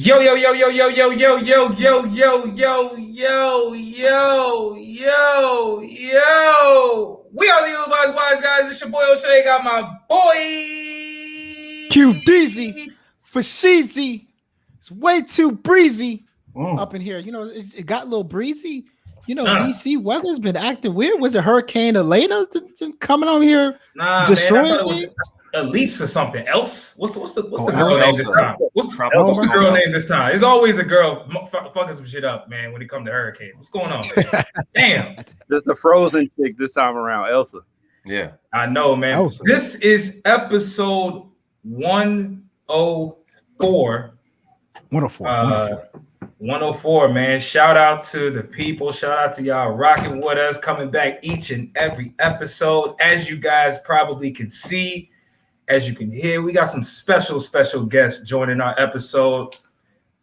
Yo, yo, yo, yo, yo, yo, yo, yo, yo, yo, yo, yo, yo, yo, yo. We are the Lil Baby Wise guys. It's your boy O'Shea. Got my boy QDZ for Sheezy. It's way too breezy up in here. You know, it got a little breezy. You know, DC weather's been acting weird. Was it Hurricane Elena coming on here destroying man, things? Elise or something else. What's the girl name this time? What's the girl name this time? It's always a girl fucking some shit up, man. When it comes to hurricanes, what's going on? Damn, just the frozen chick this time around, Elsa. Yeah, I know, man. Elsa. This is episode 104. 104, man. Shout out to the people. Shout out to y'all rocking with us, coming back each and every episode. As you guys probably can see, as you can hear, we got some special guests joining our episode.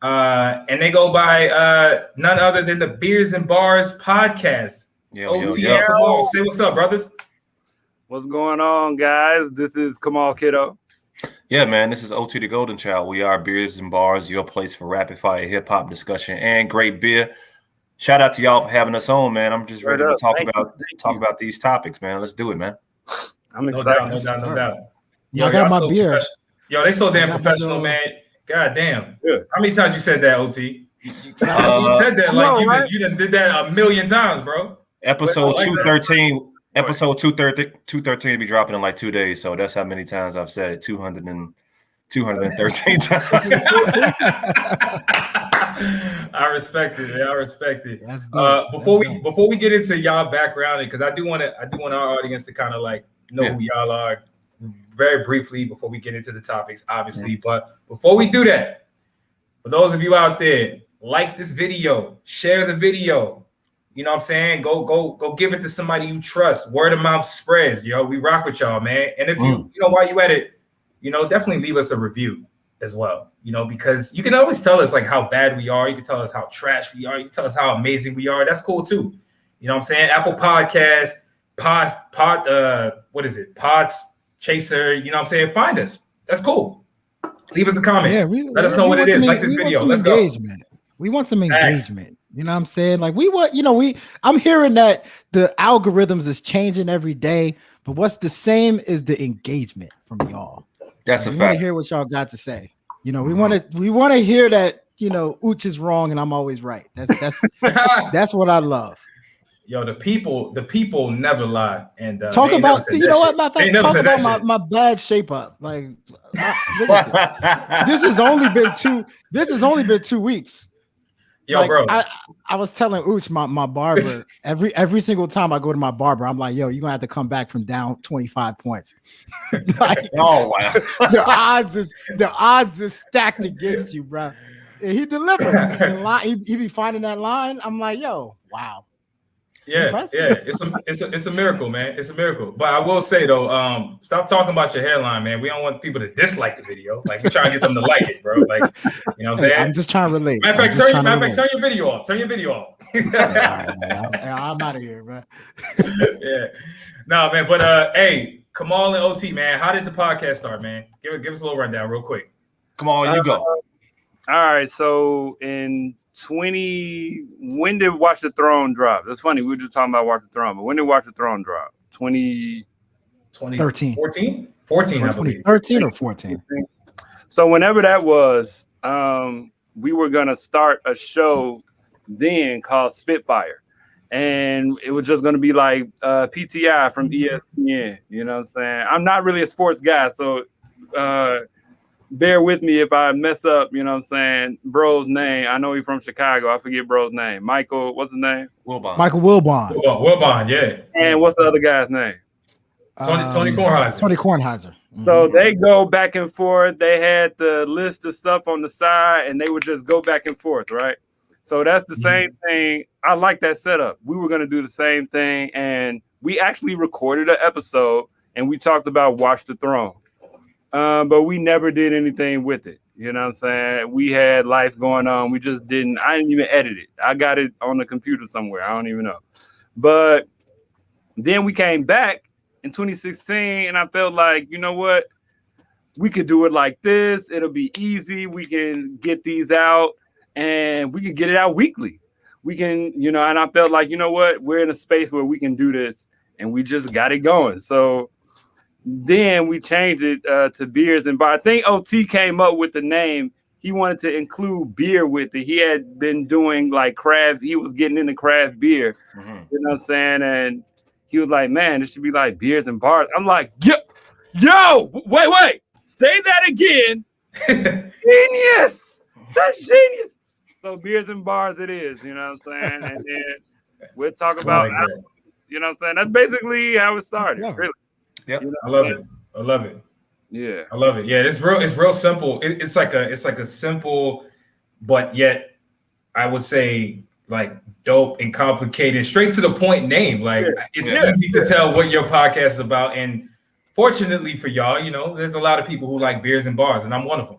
And they go by none other than the Beerz Barz Podcast. OTL, come on, say what's up, brothers. What's going on, guys? This is Kamalkiddo. Yeah, man, this is OT the Golden Child. We are Beerz Barz, your place for rapid fire hip hop discussion and great beer. Shout out to y'all for having us on, man. I'm just ready to talk about these topics, man. Let's do it, man. I'm excited. No doubt. Yo, I got my beer. Yo, they so damn professional, man. God damn. Yeah. How many times you said that, OT? You said that like you done did that a million times, bro. Episode 213. Episode 213 be dropping in like 2 days, so that's how many times I've said it. 213 times. I respect it, man. I respect it. Before we get into y'all background, because I do want our audience to kind of like know who y'all are very briefly before we get into the topics, obviously. But before we do that, for those of you out there, like this video, share the video. You know what I'm saying? Go give it to somebody you trust. Word of mouth spreads, yo. We rock with y'all, man. And if you know, while you at it, you know, definitely leave us a review as well. You know, because you can always tell us like how bad we are. You can tell us how trash we are. You can tell us how amazing we are. That's cool too. You know what I'm saying? Apple Podcast, what is it? Pods Chaser. You know what I'm saying? Find us. That's cool. Leave us a comment. Yeah, let us know what it is. Like this video. Let's go. We want some engagement. You know what I'm saying? Like I'm hearing that the algorithms is changing every day, but what's the same is the engagement from y'all. That's a fact. We want to hear what y'all got to say. You know, we want to hear that, you know, Ooch is wrong and I'm always right. That's what I love. Yo, the people never lie. And talk about, you know what, matter of fact, talk about my bad shape up. Like this has only been 2 weeks. Yo, like, bro. I was telling Ooch, my barber, every single time I go to my barber, I'm like, yo, you're gonna have to come back from down 25 points. Like, oh wow. The odds is stacked against you, bro. And he delivered. He be finding that line. I'm like, yo, wow. Yeah, impressive. It's a miracle, man. It's a miracle. But I will say though, stop talking about your hairline, man. We don't want people to dislike the video. Like we're trying to get them to like it, bro. Like, you know what I'm saying? I'm just trying to relate. Matter of fact, turn your video off. Turn your video off. I'm out of here, bro. Yeah. No, man. But hey, Kamal and OT, man. How did the podcast start, man? Give us a little rundown real quick. Kamal, you go. All right. So when did Watch the Throne drop? That's funny. We were just talking about Watch the Throne, but when did Watch the Throne drop? 2013. 14, I believe. 13 or 14. So whenever that was, we were gonna start a show then called Spitfire. And it was just gonna be like PTI from ESPN. You know what I'm saying? I'm not really a sports guy, so bear with me if I mess up, you know what I'm saying? Bro's name. I know he's from Chicago. I forget bro's name. Michael, what's his name? Michael Wilbon. Wilbon, yeah. And what's the other guy's name? Tony Kornheiser. Tony Kornheiser. Mm-hmm. So they go back and forth. They had the list of stuff on the side, and they would just go back and forth, right? So that's the same thing. I like that setup. We were going to do the same thing, and we actually recorded an episode, and we talked about Watch the Throne. But we never did anything with it. You know what I'm saying? We had life going on. I didn't even edit it. I got it on the computer somewhere. I don't even know. But then we came back in 2016 and I felt like, you know what? we could do it like this. It'll be easy. We can get these out and we can get it out weekly. We can, and I felt like, you know what? We're in a space where we can do this and we just got it going. So then we changed it to Beerz and Barz. I think OT came up with the name. He wanted to include beer with it. He had been doing like craft. He was getting into craft beer. Mm-hmm. You know what I'm saying? And he was like, man, it should be like Beerz and Barz. I'm like, yo, wait. Say that again. Genius. That's genius. So Beerz and Barz it is. You know what I'm saying? And then we'll talk about albums. You know what I'm saying? That's basically how it started. Really. Yep. I love it. Yeah, I love it. Yeah, it's real simple. It's like a simple, but yet I would say like dope and complicated, straight to the point name. Like it's easy to tell what your podcast is about. And fortunately for y'all, there's a lot of people who like Beerz and Barz, and I'm one of them.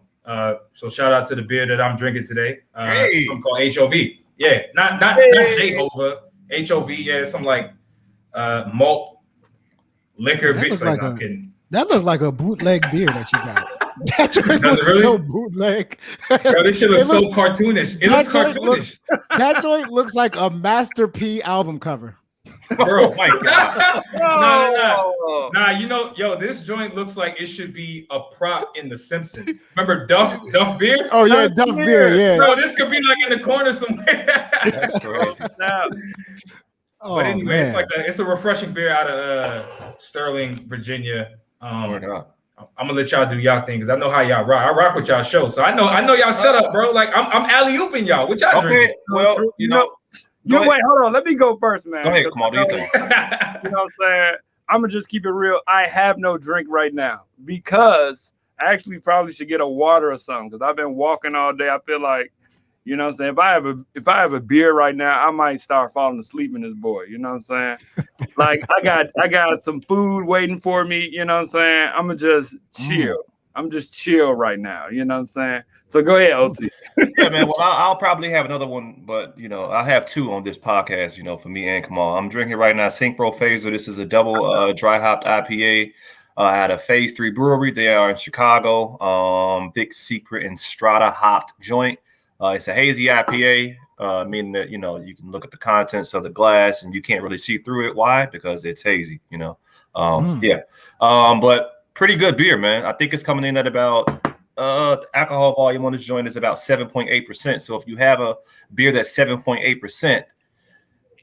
So shout out to the beer that I'm drinking today. Something called HOV. Yeah, not Jehovah. HOV. Yeah, some like malt liquor. That looks like a bootleg beer that you got. That joint looks really? So bootleg. Bro, this shit looks so cartoonish. It looks cartoonish. That joint looks like a Master P album cover. Bro, my God. Nah, this joint looks like it should be a prop in The Simpsons. Remember Duff beer? Oh, yeah, Duff beer, yeah. Bro, this could be like in the corner somewhere. That's crazy. But anyway, it's a refreshing beer out of Sterling, Virginia. I'm gonna let y'all do y'all thing because I know how y'all rock. I rock with y'all show, so I know y'all set up, bro. Like I'm alley-ooping y'all. What y'all drinking? Well, wait, hold on. Let me go first, man. Go ahead, come on. Do you think? You know what I'm saying? I'm gonna just keep it real. I have no drink right now because I actually probably should get a water or something because I've been walking all day. I feel like, you know what I'm saying? If I have a beer right now, I might start falling asleep in this boy. You know what I'm saying? Like I got some food waiting for me. You know what I'm saying? I'm gonna just chill. I'm just chill right now. You know what I'm saying? So go ahead, OT. Yeah, man. Well, I'll probably have another one, but I have two on this podcast. For me and Kamal, I'm drinking right now Synchro Phaser. This is a double dry hopped IPA. At a Phase 3 brewery. They are in Chicago. Big Secret and Strata hopped joint. It's a hazy IPA, meaning that, you can look at the contents of the glass and you can't really see through it. Why? Because it's hazy, but pretty good beer, man. I think it's coming in at about, the alcohol volume on this joint is about 7.8%. So if you have a beer that's 7.8%,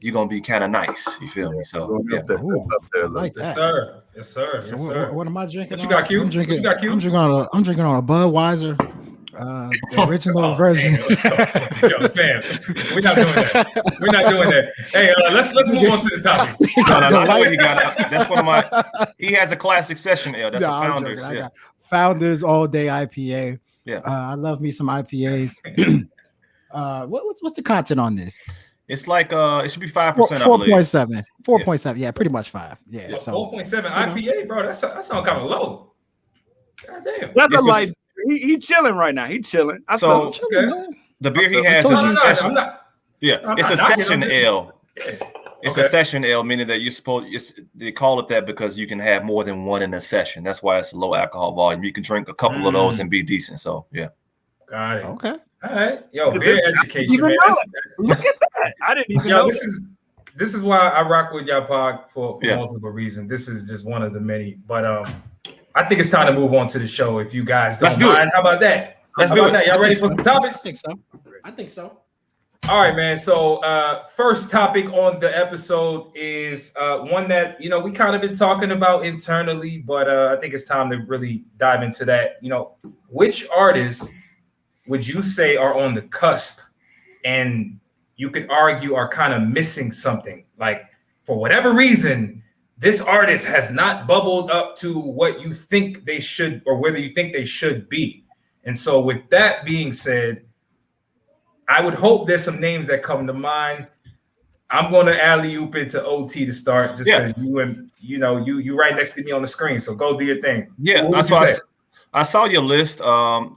you're going to be kind of nice. You feel me? So, yeah. I like that. Yes, sir. What am I drinking? What you got, Q? I'm drinking on a Budweiser. The original version. Yo, fam, we're not doing that. Hey, let's move on to the topic. I know he got. That's one of my. He has a classic session ale. That's a Founders. I got Founders all day IPA. Yeah, I love me some IPAs. What's the content on this? It's like it should be 5%. 4.7. 4.7. Yeah, pretty much 5. Yeah. So 4.7 IPA, bro. That sounds kind of low. God damn. That's a light. He chilling right now. He chilling. The beer he has is a session. It's a session ale. It's a session ale, meaning that they call it that because you can have more than one in a session. That's why it's a low alcohol volume. You can drink a couple of those and be decent. So yeah. Got it. Okay. All right. Yo, beer education, man. Look at that. I didn't even know. This is why I rock with y'all pod for multiple reasons. This is just one of the many. But I think it's time to move on to the show. If you guys don't mind, how about that? Let's do it. Y'all ready for some topics? I think so. All right, man. So first topic on the episode is one that, we kind of been talking about internally, but I think it's time to really dive into that. Which artists would you say are on the cusp and you could argue are kind of missing something? Like, for whatever reason, this artist has not bubbled up to what you think they should, or whether you think they should be. And so with that being said, I would hope there's some names that come to mind. I'm going to alley-oop it to OT to start, just because you right next to me on the screen. So go do your thing. Yeah, that's why I saw your list.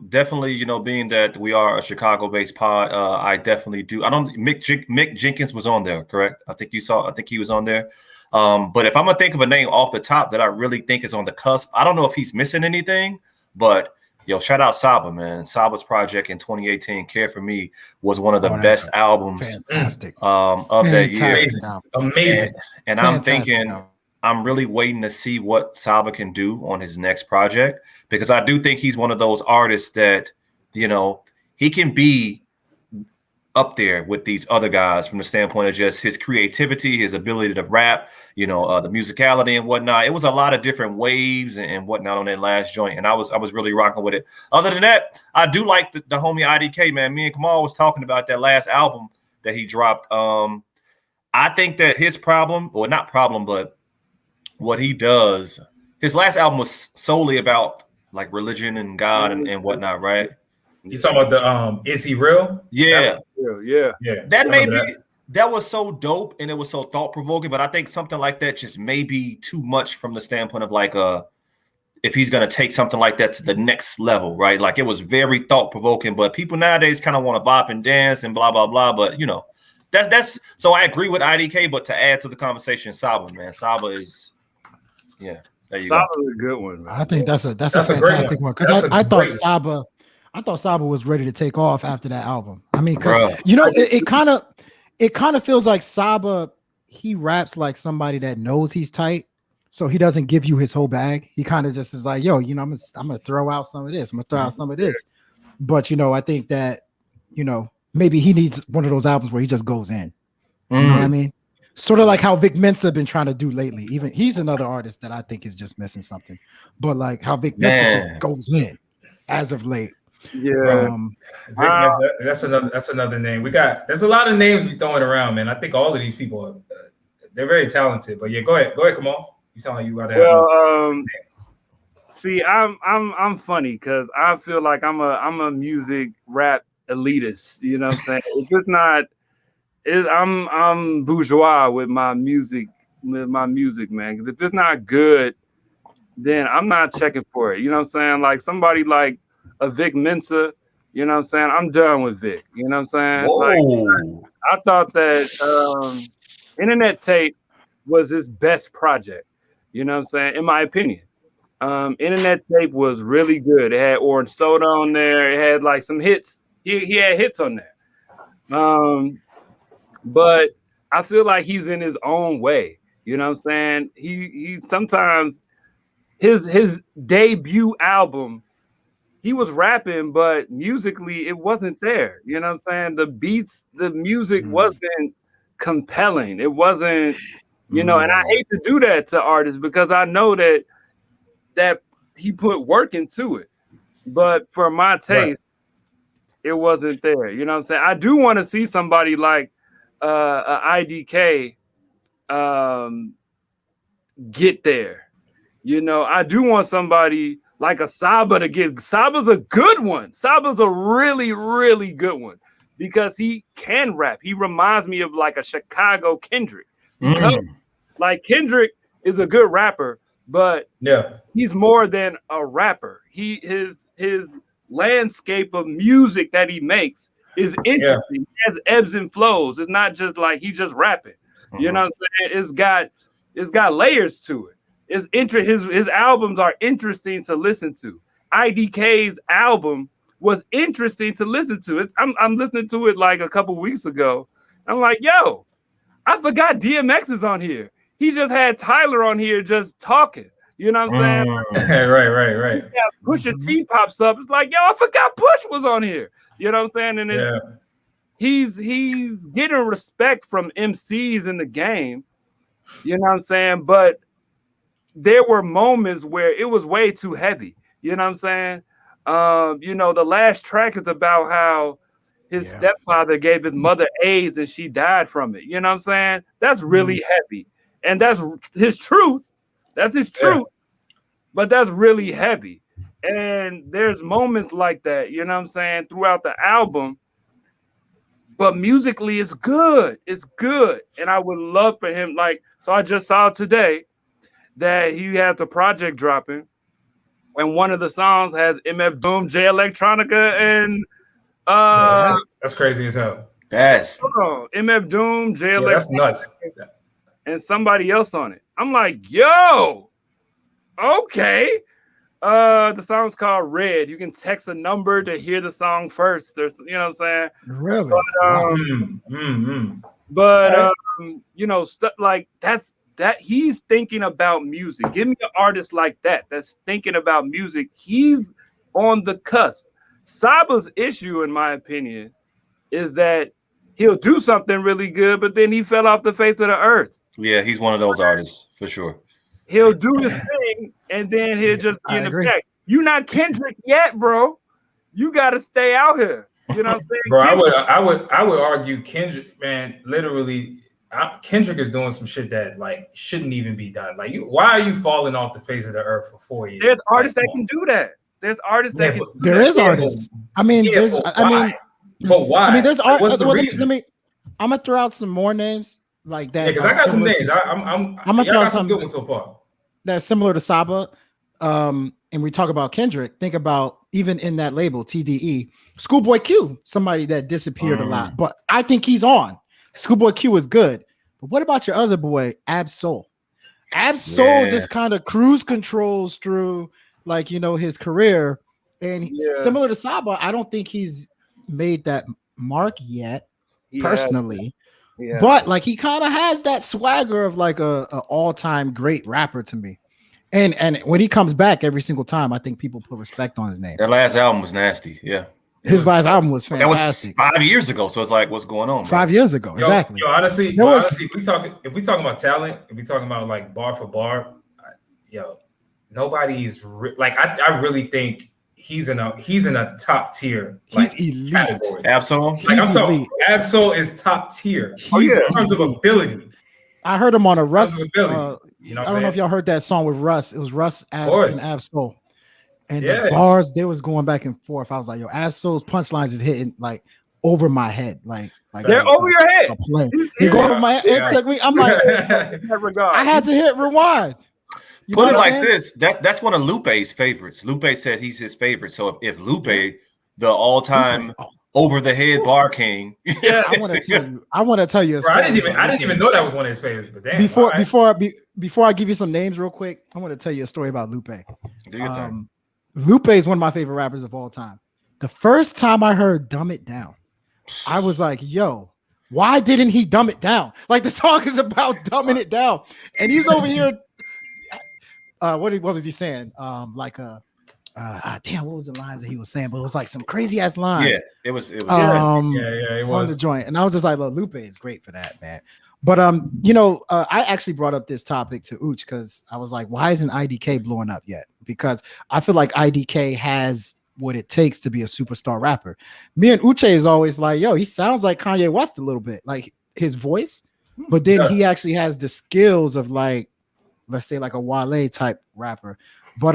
Definitely, being that we are a Chicago-based pod, I definitely do. Mick Jenkins was on there, correct? I think he was on there. But if I'm gonna think of a name off the top that I really think is on the cusp, I don't know if he's missing anything, But yo, shout out Saba, man. Saba's project in 2018, Care for Me, was one of the best albums of that year. Amazing. And I'm thinking, I'm really waiting to see what Saba can do on his next project, because I do think he's one of those artists that, you know, he can be up there with these other guys from the standpoint of just his creativity, his ability to rap, you know, the musicality and whatnot. It was a lot of different waves and whatnot on that last joint, and I was really rocking with it. Other than that, I do like the homie IDK, man. Me and Kamal was talking about that last album that he dropped. I think that his problem, or not problem, but what he does, his last album was solely about like religion and God and whatnot, right? You talking about the Is He Real? Yeah. Yeah. That may be, that was so dope and it was so thought-provoking, but I think something like that just may be too much from the standpoint of like if he's gonna take something like that to the next level, right? Like it was very thought-provoking, but people nowadays kind of want to bop and dance and blah blah blah. But you know, that's so I agree with IDK, but to add to the conversation, Saba, man. Saba is there you go. Saba's a good one, man. I think that's a fantastic one, because I thought Saba was ready to take off after that album. I mean, because you know, it kind of feels like Saba, he raps like somebody that knows he's tight, so he doesn't give you his whole bag. He kind of just is like, yo, you know, I'm gonna throw out some of this, I'm gonna throw out some of this. But you know, I think that, you know, maybe he needs one of those albums where he just goes in. You know what I mean? Sort of like how Vic Mensa been trying to do lately. Even he's another artist that I think is just missing something. But like how Vic Mensa just goes in as of late. Yeah, that's another name. There's a lot of names we throwing around, man. I think all of these people they're very talented. But yeah, go ahead, Kamal. You sound like you got to see, I'm funny because I feel like I'm a music rap elitist. You know what I'm saying? It's just not. I'm bourgeois with my music, man. Because if it's not good, then I'm not checking for it. You know what I'm saying? Like somebody like a Vic Mensa, you know what I'm saying? I'm done with Vic. You know what I'm saying? Like, I thought that Internet Tape was his best project. You know what I'm saying? In my opinion. Internet Tape was really good. It had Orange Soda on there. It had like some hits. He had hits on there. But I feel like he's in his own way. You know what I'm saying? He sometimes his debut album, he was rapping, but musically it wasn't there. You know what I'm saying? The beats, the music wasn't compelling. It wasn't, you know, and I hate to do that to artists because I know that he put work into it. But for my taste, it wasn't there. You know what I'm saying? I do want to see somebody like IDK get there. You know, I do want somebody like a Saba to get. Saba's a good one. Saba's a really, really good one because he can rap. He reminds me of like a Chicago Kendrick. Like Kendrick is a good rapper, but he's more than a rapper. His landscape of music that he makes is interesting. It has ebbs and flows. It's not just like he just rapping. You know what I'm saying? It's got layers to it. It's his albums are interesting to listen to. IDK's album was interesting to listen to. I'm listening to it like a couple weeks ago. I'm like, yo, I forgot DMX is on here. He just had Tyler on here just talking. You know what I'm saying? Right. Yeah, Pusha T pops up. It's like, yo, I forgot Push was on here. You know what I'm saying? And he's getting respect from MCs in the game. You know what I'm saying? But there were moments where it was way too heavy. You know what I'm saying? You know, the last track is about how his stepfather gave his mother AIDS and she died from it. You know what I'm saying? That's really heavy. And that's his truth. That's his truth. But that's really heavy. And there's moments like that, you know what I'm saying, throughout the album. But musically, it's good. It's good. And I would love for him, like, so I just saw today that he has a project dropping. And one of the songs has MF Doom, Jay Electronica, and that's crazy as hell. Yes. MF Doom, Jay Electronica. That's nuts. And somebody else on it. I'm like, yo, okay. The song's called Red. You can text a number to hear the song first. Or, you know what I'm saying? Really? But you know, stuff like that. He's thinking about music. Give me an artist like that that's thinking about music. He's on the cusp. Saba's issue, in my opinion, is that he'll do something really good, but then he fell off the face of the earth. Yeah, he's one of those artists for sure. He'll do his thing, and then he'll just be in the back. You're not Kendrick yet, bro. You got to stay out here. You know what I'm saying? Bro, I would argue Kendrick, man, literally, Kendrick is doing some shit that like shouldn't even be done. Like, why are you falling off the face of the earth for 4 years? There's artists that can do that. There's artists that can. There is artists. I mean, there's. I mean, but why? I mean, there's artists. What's the reason? I'm gonna throw out some more names like that. Yeah, because I got some names. I'm gonna throw out some good ones so far. That's similar to Saba. And we talk about Kendrick. Think about even in that label TDE, Schoolboy Q, somebody that disappeared a lot, but I think he's on. Schoolboy Q is good. But what about your other boy, Ab-Soul? Ab-Soul just kind of cruise controls through, like, you know, his career. And similar to Saba, I don't think he's made that mark yet, personally. Yeah. But like he kind of has that swagger of like a all-time great rapper to me. And when he comes back every single time, I think people put respect on his name. That last album was nasty. Yeah. His last album was fantastic. That was 5 years ago. So it's like, what's going on? 5 years ago, exactly. Honestly, if we talking about talent, if we talking about like bar for bar, nobody is like I really think he's in a top tier. Like, he's elite. Category. Ab-Soul. Like I'm talking, Ab-Soul is top tier. In terms of ability. I heard him on a Russ. You know I don't know if y'all heard that song with Russ. It was Russ and Ab-Soul. And the bars, they was going back and forth. I was like, yo, Ab-Soul's punchlines is hitting like over my head. Like they're over your head. They go over my head. It took me. I'm like, I had to hit rewind. Put it like this. That's one of Lupe's favorites. Lupe said he's his favorite. So if Lupe, the all-time over the head bar king. I want to tell you a story. I didn't even know that was one of his favorites. But damn, before I give you some names real quick, I want to tell you a story about Lupe. Do your thing. Lupe is one of my favorite rappers of all time. The first time I heard Dumb It Down, I was like, yo, why didn't he dumb it down? Like the song is about dumbing it down. And he's over here. What was he saying? Damn, what was the lines that he was saying? But it was like some crazy ass lines. Yeah, it was. It was on the joint. And I was just like, look, Lupe is great for that, man. But I actually brought up this topic to Uch because I was like, why isn't IDK blowing up yet? Because I feel like IDK has what it takes to be a superstar rapper. Me and Uche is always like, yo, he sounds like Kanye West a little bit, like his voice, but then he actually has the skills of like, let's say like a Wale type rapper. But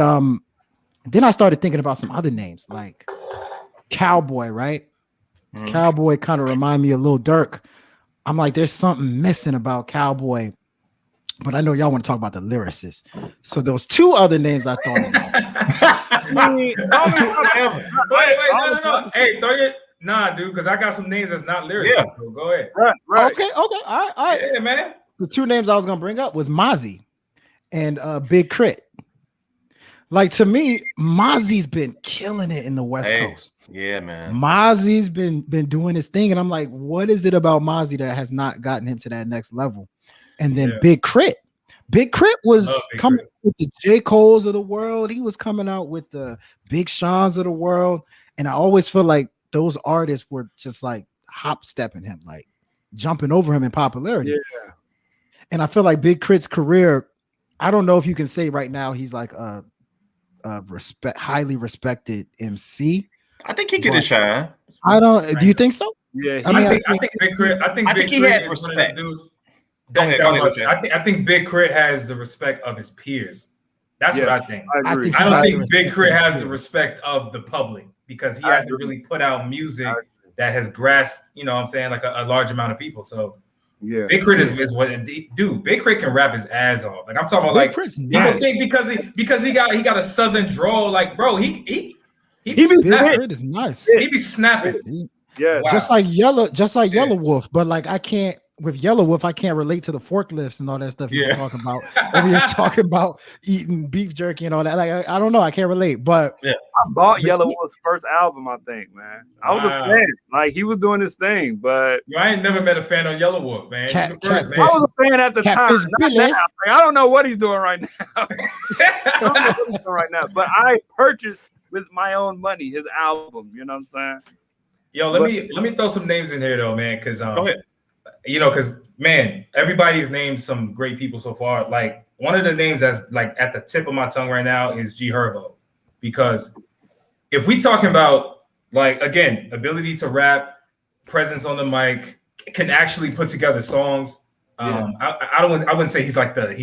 then I started thinking about some other names like Cowboy, right? Cowboy kind of remind me of Lil Durk. I'm like, there's something missing about Cowboy, but I know y'all want to talk about the lyricist. So those two other names I thought about. Wait, no. Hey, dude, because I got some names that's not lyrics. Yeah. So go ahead. Right. Okay. All right. Yeah, man. The two names I was gonna bring up was Mozzie and Big Crit. Like to me, Mozzie's been killing it in the West Coast. Yeah, man. Mozzie's been doing his thing, and I'm like, what is it about Mozzie that has not gotten him to that next level? And then Big Crit was coming with the J. Cole's of the world. He was coming out with the Big Sean's of the world, and I always feel like those artists were just like hop stepping him, like jumping over him in popularity. Yeah. And I feel like Big Crit's career, I don't know if you can say right now he's like a highly respected MC. I think he get a shine. I don't. Do you think so? Yeah, I think Big Crit. I think he has respect. Go ahead. I think Big Crit has the respect of his peers. That's what I think. I don't think Big Crit has the respect of the public because he hasn't really put out music that has grasped, you know what I'm saying, like a large amount of people. So Big Crit is what dude. Big Crit can rap his ass off. Like I'm talking about, like people think because he got a southern drawl. Like bro, he be snapping. Is nice. He be snapping. Yeah, wow. just like Yellow Wolf. But like I can't with Yellow Wolf, I can't relate to the forklifts and all that stuff you're talking about. Over here talking about eating beef jerky and all that. Like I don't know, I can't relate. But I bought Yellow Wolf's first album, I think, man. I was a fan. Like he was doing his thing, but I ain't never been a fan of Yellow Wolf, man. Man. I was a fan at the time. Not now. Like, I don't know what he's doing right now. But I purchased with my own money his album. You know what I'm saying? Yo, let me throw some names in here though, man, because go ahead. Because man, everybody's named some great people so far. Like one of the names that's like at the tip of my tongue right now is G Herbo, because if we talking about like again ability to rap, presence on the mic, can actually put together songs. I wouldn't say he's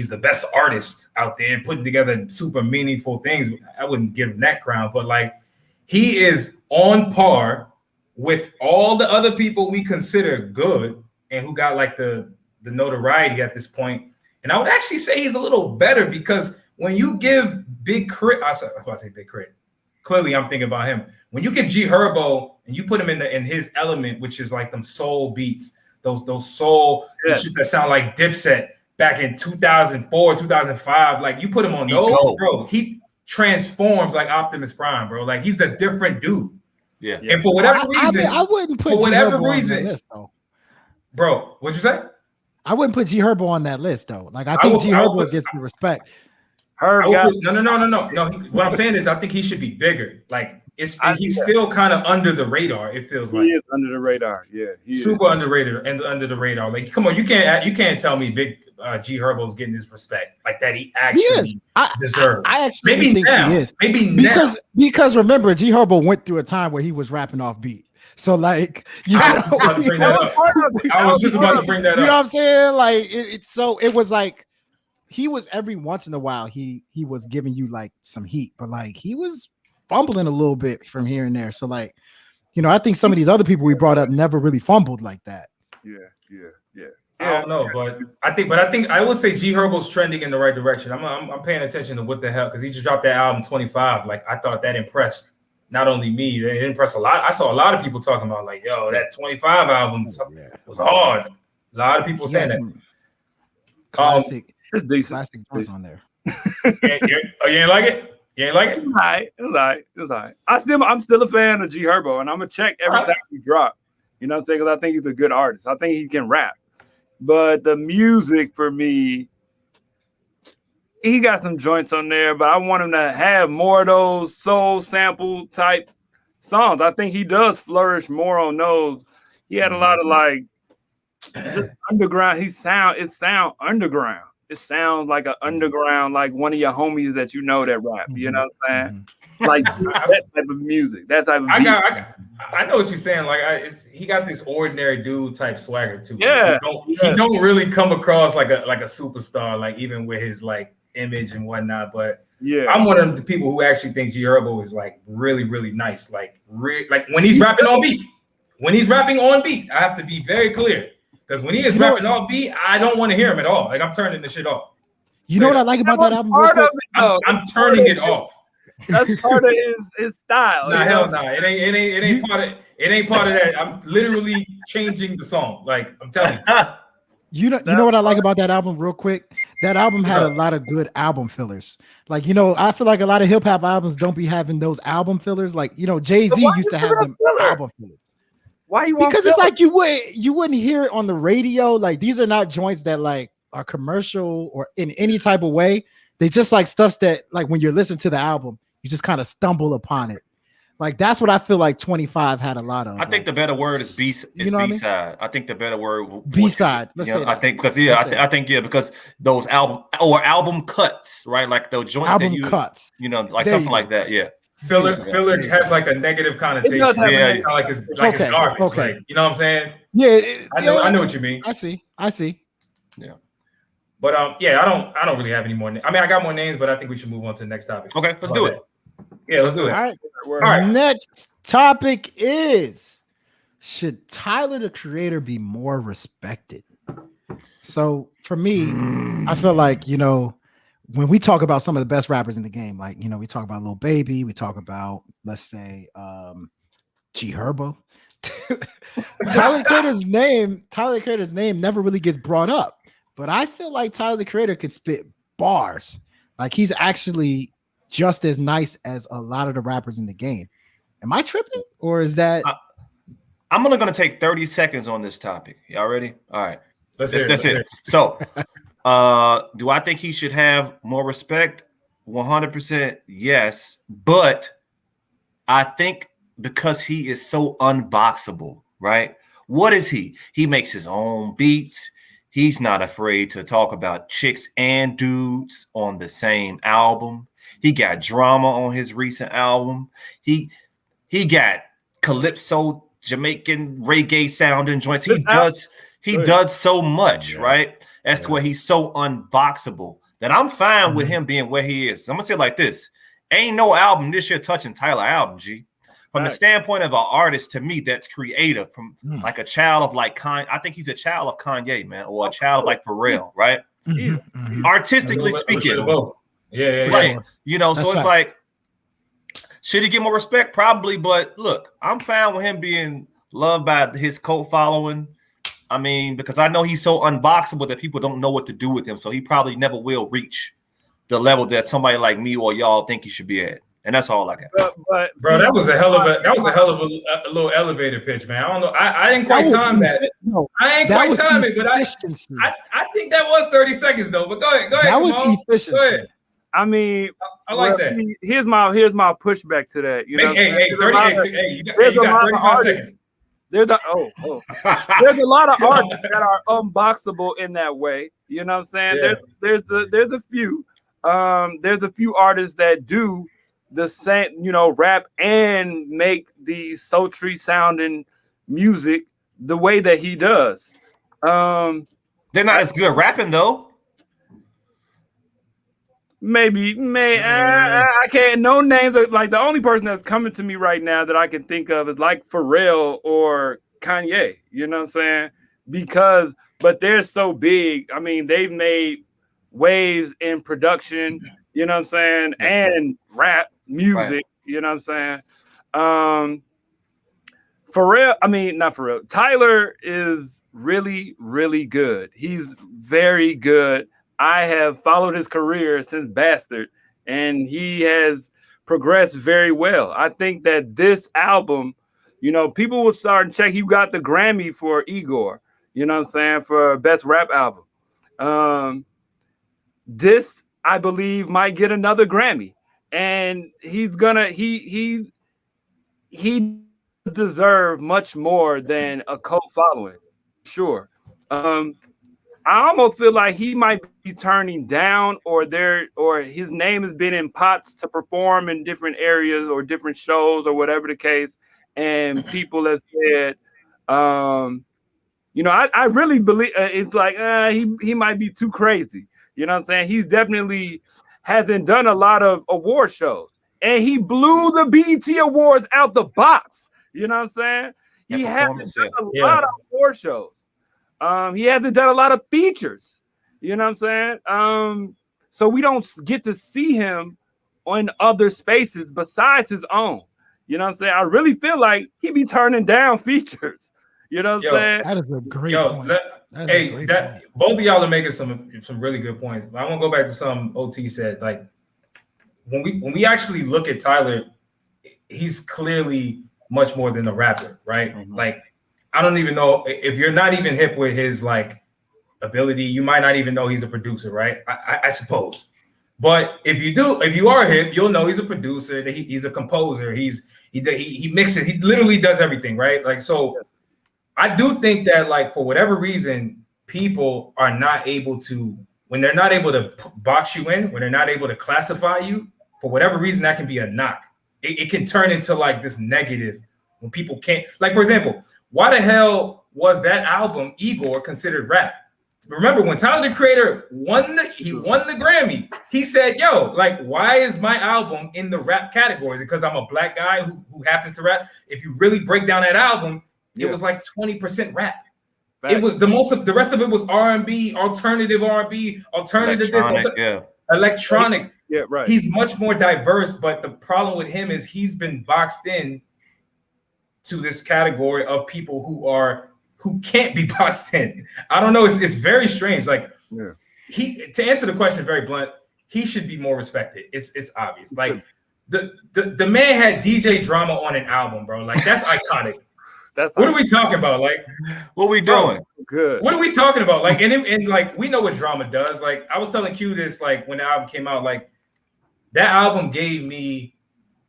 the best artist out there putting together super meaningful things. I wouldn't give him that crown, but like he is on par with all the other people we consider good and who got like the notoriety at this point. And I would actually say he's a little better because when you give Big Crit, I say Big Crit. Clearly, I'm thinking about him. When you give G Herbo and you put him in his element, which is like them soul beats, those soul shit that sound like Dipset back in 2004, 2005. Like you put him on those, bro. He transforms like Optimus Prime, bro. Like he's a different dude. Yeah. And for whatever reason, I wouldn't put G Herbo on that list, though. Bro, what'd you say? I wouldn't put G Herbo on that list, though. Like I think G Herbo gets the respect. No. What I'm saying is, I think he should be bigger. Like he's still kind of under the radar. It feels like he is under the radar. Yeah, super underrated and under the radar. Like, come on, you can't tell me Big G Herbo's getting his respect like that. He actually deserves. I actually think he is. Maybe because remember, G Herbo went through a time where he was rapping off beat. So like, I was just about to bring that up. You know what I'm saying? Like it was like he was every once in a while he was giving you like some heat, but like he was fumbling a little bit from here and there. So like, I think some of these other people we brought up never really fumbled like that. Yeah. I don't know, but I think I would say G Herbo's trending in the right direction. I'm paying attention to what the hell, because he just dropped that album 25. Like I thought that impressed not only me, it impressed a lot. I saw a lot of people talking about like, yo, that 25 album was hard. A lot of people saying that. Classic, it's decent. Classic joints on there. You ain't like it? You ain't like it? It was all right. I'm still a fan of G Herbo, and I'm gonna check every time he drop. You know what I'm saying? Because I think he's a good artist. I think he can rap. But the music for me, he got some joints on there, but I want him to have more of those soul sample type songs. I think he does flourish more on those. He had a lot of like just underground. It sound underground. It sounds like an underground, like one of your homies that you know that rap. You know what I'm saying? Like that type of music. That type of I know what you're saying. Like he got this ordinary dude type swagger too. Yeah. He don't really come across like a superstar, like even with his like image and whatnot. But I'm one of the people who actually think G Herbo is like really, really nice. Like when he's rapping on beat. When he's rapping on beat, I have to be very clear. Because when he is rapping on beat, I don't want to hear him at all. Like I'm turning this shit off. You know what I like about that album? I'm turning it off. That's part of his style. Nah, hell nah. It ain't part of that. I'm literally changing the song. Like I'm telling you. You know what I like about that album, real quick? That album had a lot of good album fillers. Like, I feel like a lot of hip hop albums don't be having those album fillers. Like, Jay-Z used to have them album fillers. Why you? Because it's like you wouldn't hear it on the radio. Like these are not joints that like are commercial or in any type of way. They just like stuff that like when you're listening to the album, you just kind of stumble upon it. Like that's what I feel like 25 had a lot of. I think the better word is B-side. I think the better word B-side. Let's say that. I think because those album cuts, right? Like the joint album cuts, like there something like that. Yeah. Filler has like a negative connotation. It's not like it's garbage. Okay. Like, you know what I'm saying? Yeah. I know what you mean. I see. Yeah. But I don't really have any more. I mean, I got more names, but I think we should move on to the next topic. Okay, let's do it. Yeah, let's do it. All right. Next topic is: should Tyler the Creator be more respected? So for me, I feel like when we talk about some of the best rappers in the game, like we talk about Lil Baby, we talk about let's say G Herbo, Tyler Creator's name never really gets brought up, but I feel like Tyler the Creator could spit bars. Like he's actually just as nice as a lot of the rappers in the game. Am I tripping, or is that? I'm only going to take 30 seconds on this topic. Y'all ready? All right. That's it. So, do I think he should have more respect? 100% yes. But I think because he is so unboxable, right? What is he? He makes his own beats. He's not afraid to talk about chicks and dudes on the same album. He got drama on his recent album. He got calypso, Jamaican reggae sounding joints. He does so much, right? As to where he's so unboxable that I'm fine with him being where he is. So I'm gonna say it like this: ain't no album this year touching Tyler album, G. From the standpoint of an artist, to me, that's creative. From like a child of like Kanye, I think he's a child of Kanye, man, or a child of like Pharrell, right? Artistically speaking, right? You know, so it's like, should he get more respect? Probably, but look, I'm fine with him being loved by his cult following. I mean, because I know he's so unboxable that people don't know what to do with him, so he probably never will reach the level that somebody like me or y'all think he should be at. And that's all I got. But bro, that was a hell of a little elevator pitch, man. I don't know. I didn't quite time that. I ain't quite time it, but I think that was 30 seconds though. But go ahead. That was efficiency. Go ahead. I mean, I like that. Here's my pushback to that. You know, you got 35 seconds. There's a lot of artists that are unboxable in that way. You know what I'm saying? Yeah. There's a few. There's a few artists that do the same, you know, rap and make the sultry sounding music the way that he does. They're not as good rapping though. I can't. No names. Like the only person that's coming to me right now that I can think of is like Pharrell or Kanye. You know what I'm saying? But they're so big. I mean, they've made waves in production. You know what I'm saying? And rap music. Right. You know what I'm saying? Not Pharrell. Tyler is really, really good. He's very good. I have followed his career since Bastard, and he has progressed very well. I think that this album, you know, people will start and check. You got the Grammy for Igor, you know what I'm saying, for best rap album. This, I believe, might get another Grammy, and he deserves much more than a cult following, sure. I almost feel like he might be turning down, or his name has been in pots to perform in different areas or different shows or whatever the case. And people have said, you know, I really believe it's like he might be too crazy. You know what I'm saying? He's definitely hasn't done a lot of award shows, and he blew the BET Awards out the box. You know what I'm saying? He hasn't done a lot of award shows. He hasn't done a lot of features, you know what I'm saying? So we don't get to see him on other spaces besides his own. You know what I'm saying? I really feel like he be turning down features. You know what I'm saying? That is a great point. Both of y'all are making some really good points. I want to go back to something OT said. Like when we actually look at Tyler, he's clearly much more than a rapper, right? Mm-hmm. Like, I don't even know if you're not even hip with his like ability, you might not even know he's a producer, right? I suppose. But if you are hip, you'll know he's a producer, that he's a composer, he mixes, he literally does everything, right? Like, so I do think that like for whatever reason, people are not able to, when they're not able to box you in, when they're not able to classify you, for whatever reason, that can be a knock. It can turn into like this negative when people can't, like, for example, why the hell was that album Igor considered rap? Remember when Tyler the Creator won the Grammy, he said, yo, like, why is my album in the rap categories? Because I'm a black guy who happens to rap. If you really break down that album, it was like 20% rap. Right. It was the rest of it was R&B, alternative R&B, alternative electronic. Yeah, right. He's much more diverse, but the problem with him is he's been boxed in to this category of people who can't be boxed in. I don't know. It's very strange. Like to answer the question very blunt, he should be more respected. It's obvious. Like the man had DJ Drama on an album, bro. Like that's iconic. What are we talking about? Like, what we doing? Good. What are we talking about? Like, and like we know what Drama does. Like, I was telling Q this, like when the album came out, like that album gave me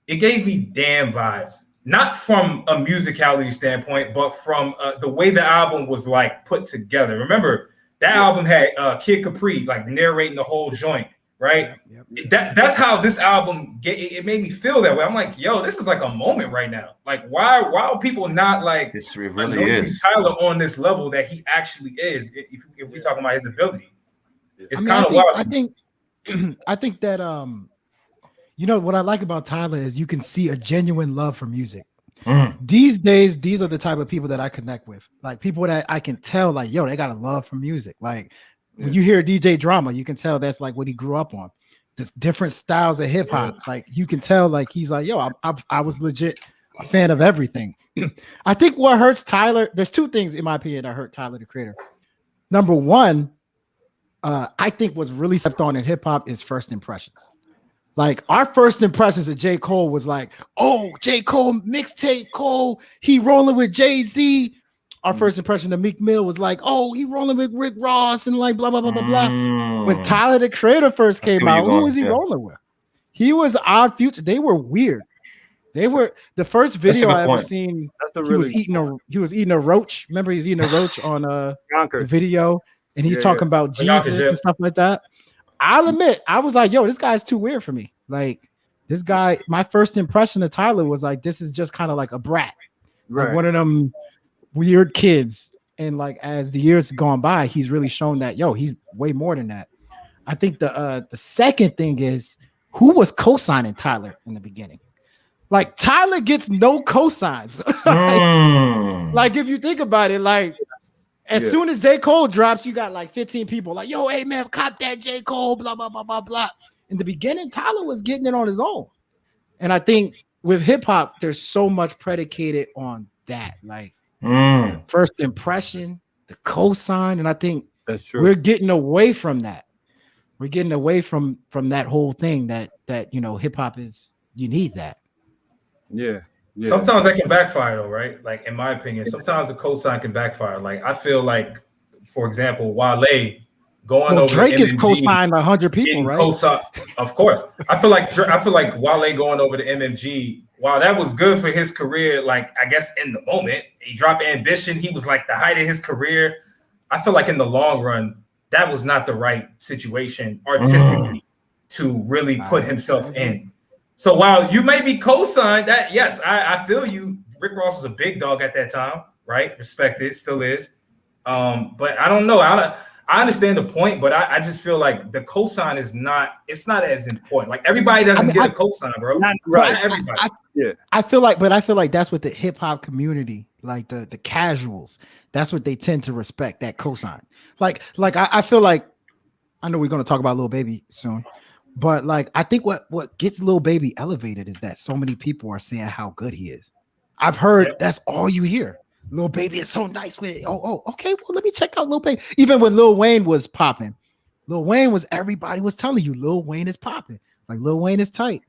damn vibes. Not from a musicality standpoint, but from the way the album was like put together. Remember, that album had Kid Capri like narrating the whole joint, right? Yep. That's how this album it made me feel that way. I'm like, yo, this is like a moment right now. Like, why are people not like this really is Tyler on this level that he actually is? If we're talking about his ability, it's kind of wild. I think that you know what I like about Tyler is you can see a genuine love for music. These days, these are the type of people that I connect with. Like people that I can tell, like, yo, they got a love for music. Like when you hear DJ Drama, you can tell that's like what he grew up on. There's different styles of hip hop. Like you can tell, like he's like, yo, I was legit a fan of everything. I think what hurts Tyler, there's two things in my opinion that hurt Tyler the Creator. Number one, I think what's really stepped on in hip hop is first impressions. Like our first impressions of J. Cole was like, oh, J. Cole mixtape Cole, he rolling with Jay-Z. Our first impression of Meek Mill was like, oh, he rolling with Rick Ross and like blah, blah, blah, blah, blah. When Tyler the Creator first came out, who was he rolling with? He was Odd Future. They were weird. They were the first video I ever seen. He was eating a roach. Remember, he was eating a roach on the video, and he's talking about Jesus and stuff like that. I'll admit, I was like, yo, this guy's too weird for me. Like, this guy, my first impression of Tyler was like, this is just kind of like a brat. Right. Like one of them weird kids. And like, as the years have gone by, he's really shown that, yo, he's way more than that. I think the second thing is, who was co-signing Tyler in the beginning? Like, Tyler gets no cosigns. Like, if you think about it, like, as soon as J. Cole drops, you got like 15 people like, yo, hey, man, cop that J. Cole, blah, blah, blah, blah, blah. In the beginning, Tyler was getting it on his own. And I think with hip hop, there's so much predicated on that. Like, first impression, the cosign. And I think that's true. We're getting away from that. We're getting away from that whole thing that you know, hip hop is, you need that. Yeah. Sometimes that can backfire though, right? Like in my opinion, sometimes the cosign can backfire. Like I feel like, for example, Wale going over Drake is co-signed 100 people, right? Of course. I feel like Wale going over to MMG, while that was good for his career, like I guess in the moment, he dropped Ambition, he was like the height of his career. I feel like in the long run, that was not the right situation artistically to really put himself in. So while you may be co-signed, that yes, I feel you. Rick Ross was a big dog at that time, right? Respected, still is. But I don't know. I understand the point, but I just feel like the cosign is not. It's not as important. Like everybody doesn't get a cosign, bro. Not everybody. I feel like that's what the hip hop community, like the casuals, that's what they tend to respect. That cosign. Like I feel like, I know we're gonna talk about Lil Baby soon. But like, I think what gets Lil Baby elevated is that so many people are saying how good he is. I've heard that's all you hear. Lil Baby is so nice with it. Oh, okay. Well, let me check out Lil Baby. Even when Lil Wayne was popping, everybody was telling you Lil Wayne is popping. Like Lil Wayne is tight.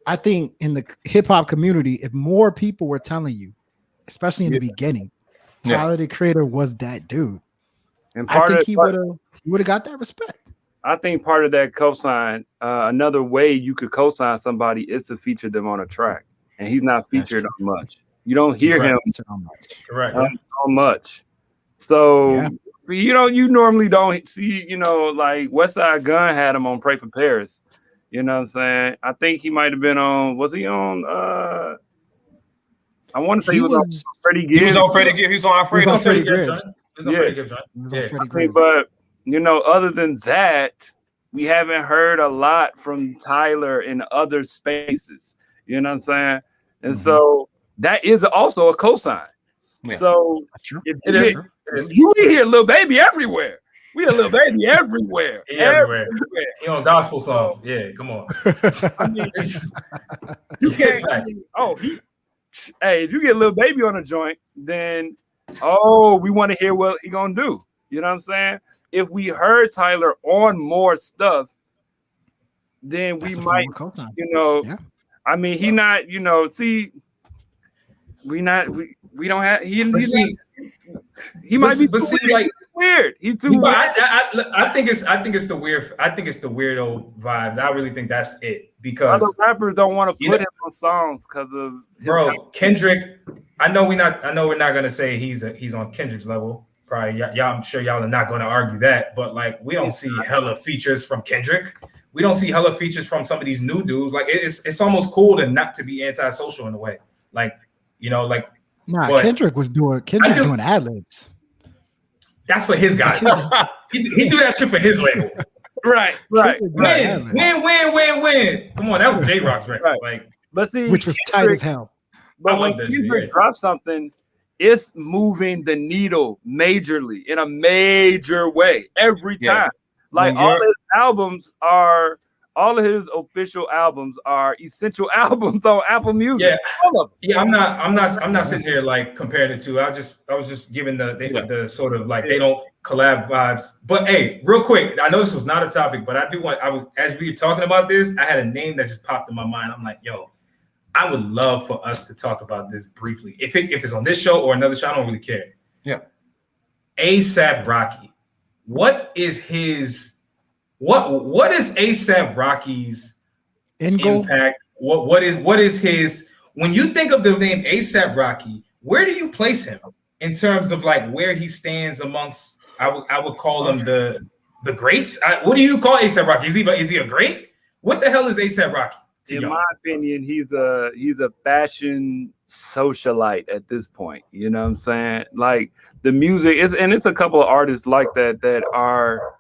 I think in the hip hop community, if more people were telling you, especially in the beginning, Tyler the Creator was that dude. And I think he would have got that respect. I think part of that cosign, another way you could cosign somebody is to feature them on a track, and he's not featured on much. You don't hear him on much. So you normally don't see, like Westside Gun had him on Pray for Paris. You know what I'm saying? I think he might have been on. Was he on? I want to say he was on Freddie Gibbs. He was on Freddie Gibbs. He was on Alfredo. Freddie Gibbs. But other than that, we haven't heard a lot from Tyler in other spaces. You know what I'm saying? And so that is also a cosign. Yeah. So you hear Lil Baby everywhere. We hear Lil Baby everywhere. Everywhere. You know, gospel songs. Yeah, come on. I mean, you can't. hey, if you get Lil Baby on a joint, then we want to hear what he gonna do. You know what I'm saying? If we heard Tyler on more stuff, then we might, I mean, he not, see, we don't have he might be like weird. He too weird. I think it's the weirdo vibes. I really think that's it, because other rappers don't want to put him on songs because of Kendrick. I know we're not gonna say he's on Kendrick's level. Probably y'all. I'm sure y'all are not gonna argue that, but like we don't see hella features from Kendrick. We don't see hella features from some of these new dudes. Like it's almost cool to not to be antisocial in a way. Like, Kendrick was doing ad-libs. That's for his guys. he do that shit for his label. Right. Win. Come on, that was J-Rock's record. Like, but see, which was tight as hell. But when Kendrick drops something, it's moving the needle majorly in a major way every time. Like all of his official albums are essential albums on Apple Music. Yeah. I'm not sitting here like comparing the two. I was just giving the sort of like they don't collab vibes. But hey, real quick, I know this was not a topic, but as we were talking about this, I had a name that just popped in my mind. I'm like, yo, I would love for us to talk about this briefly. If it's on this show or another show, I don't really care. Yeah. A$AP Rocky. What is his A$AP Rocky's impact? What is his, when you think of the name A$AP Rocky, where do you place him in terms of like where he stands amongst, I would call him the greats? What do you call A$AP Rocky? Is he a great? What the hell is A$AP Rocky? In my opinion, he's a fashion socialite at this point. You know what I'm saying? Like the music is, and it's a couple of artists like that are,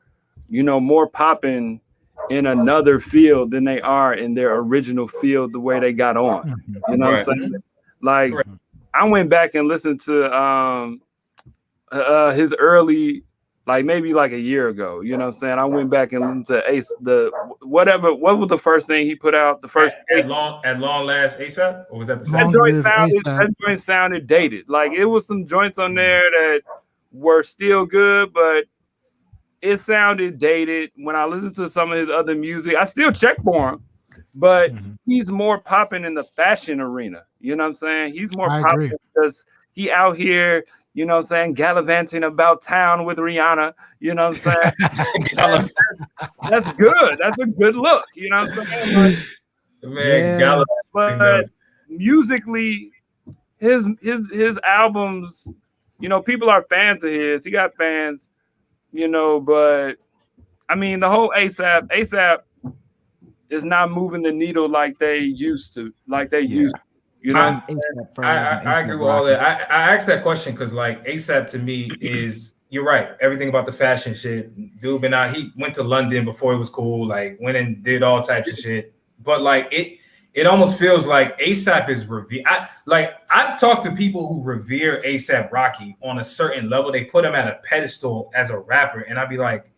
more popping in another field than they are in their original field the way they got on. You know what I'm saying? Like I went back and listened to his early, like maybe like a year ago, you know what I'm saying? I went back and listened to what was the first thing he put out? The first at long last A$AP, or was that the same? That joint sounded dated. Like it was some joints on there that were still good, but it sounded dated. When I listened to some of his other music, I still check for him, but he's more popping in the fashion arena. You know what I'm saying? He's more popping because he out here, you know what I'm saying, gallivanting about town with Rihanna. You know what I'm saying? That's good. That's a good look. You know what I'm saying? But musically, his albums, people are fans of his. He got fans, but I mean, the whole A$AP is not moving the needle like they used to. I agree with all that. I asked that question because like A$AP to me is, you're right, everything about the fashion shit. Dude been out, he went to London before it was cool, like went and did all types of shit. But like it almost feels like A$AP is revered. I've talked to people who revere A$AP Rocky on a certain level. They put him at a pedestal as a rapper, and I'd be like,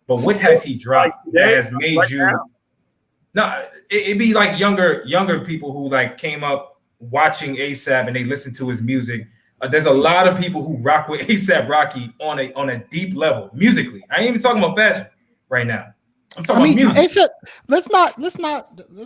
but what has he dropped that has made you? No, it'd be like younger people who like came up watching A$AP and they listen to his music. There's a lot of people who rock with A$AP Rocky on a deep level musically. I ain't even talking about fashion right now. I'm talking about music. A$AP, let's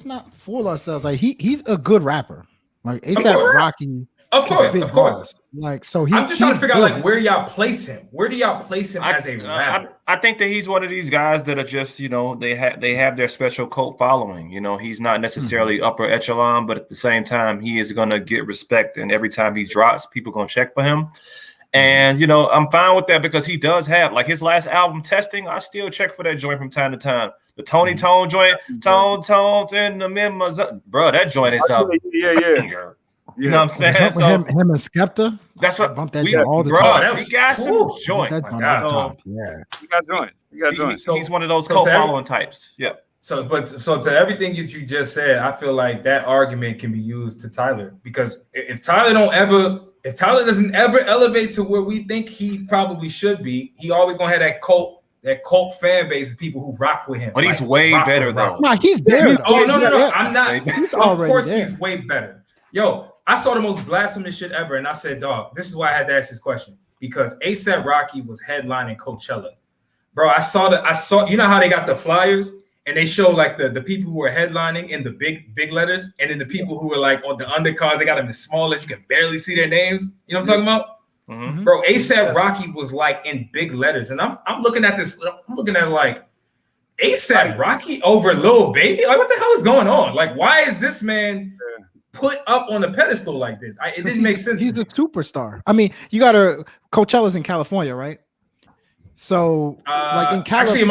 not fool ourselves. Like he's a good rapper. Like A$AP Rocky. Of course. Like so, I'm just trying to figure out like where y'all place him. Where do y'all place him as a rapper? I think that he's one of these guys that are just, they have their special cult following. He's not necessarily upper echelon, but at the same time, he is gonna get respect. And every time he drops, people gonna check for him. And I'm fine with that because he does have like his last album, Testing. I still check for that joint from time to time. The Tony Tone joint, Tones in the members, bro. That joint is up. Yeah. You know what I'm saying? So him and Skepta. That's what bump that all the time. We got some joint. Yeah, you got joints. He's one of those cult following types. Yeah. So to everything that you just said, I feel like that argument can be used to Tyler, because if Tyler doesn't ever elevate to where we think he probably should be, he always gonna have that cult fan base of people who rock with him. But he's way better though. No, he's there. Oh no, I'm not. He's of already course, there. he's way better. Yo, I saw the most blasphemous shit ever, and I said, dog, this is why I had to ask this question, because A$AP Rocky was headlining Coachella. Bro, I saw, you know how they got the flyers and they show like the people who were headlining in the big letters, and then the people who were like on the undercards, they got them in small that you can barely see their names. You know what I'm talking about? Mm-hmm. Bro, A$AP Rocky was like in big letters, and I'm looking at this, I'm looking at like A$AP Rocky over Lil Baby. Like, what the hell is going on? Like, why is this man put up on a pedestal like this? It didn't make sense. He's a superstar. I mean, you got Coachella's in California, right? So, like in California, actually,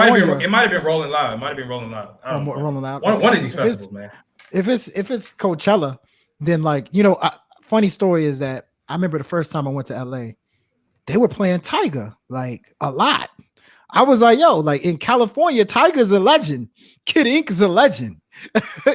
it might have been Rolling Loud. It might have been Rolling Loud. Rolling Loud. One of these festivals, man. If it's Coachella, then like, you know, funny story is that I remember the first time I went to LA, they were playing Tyga like a lot. I was like, yo, like in California, Tyga's a legend. Kid Ink is a legend.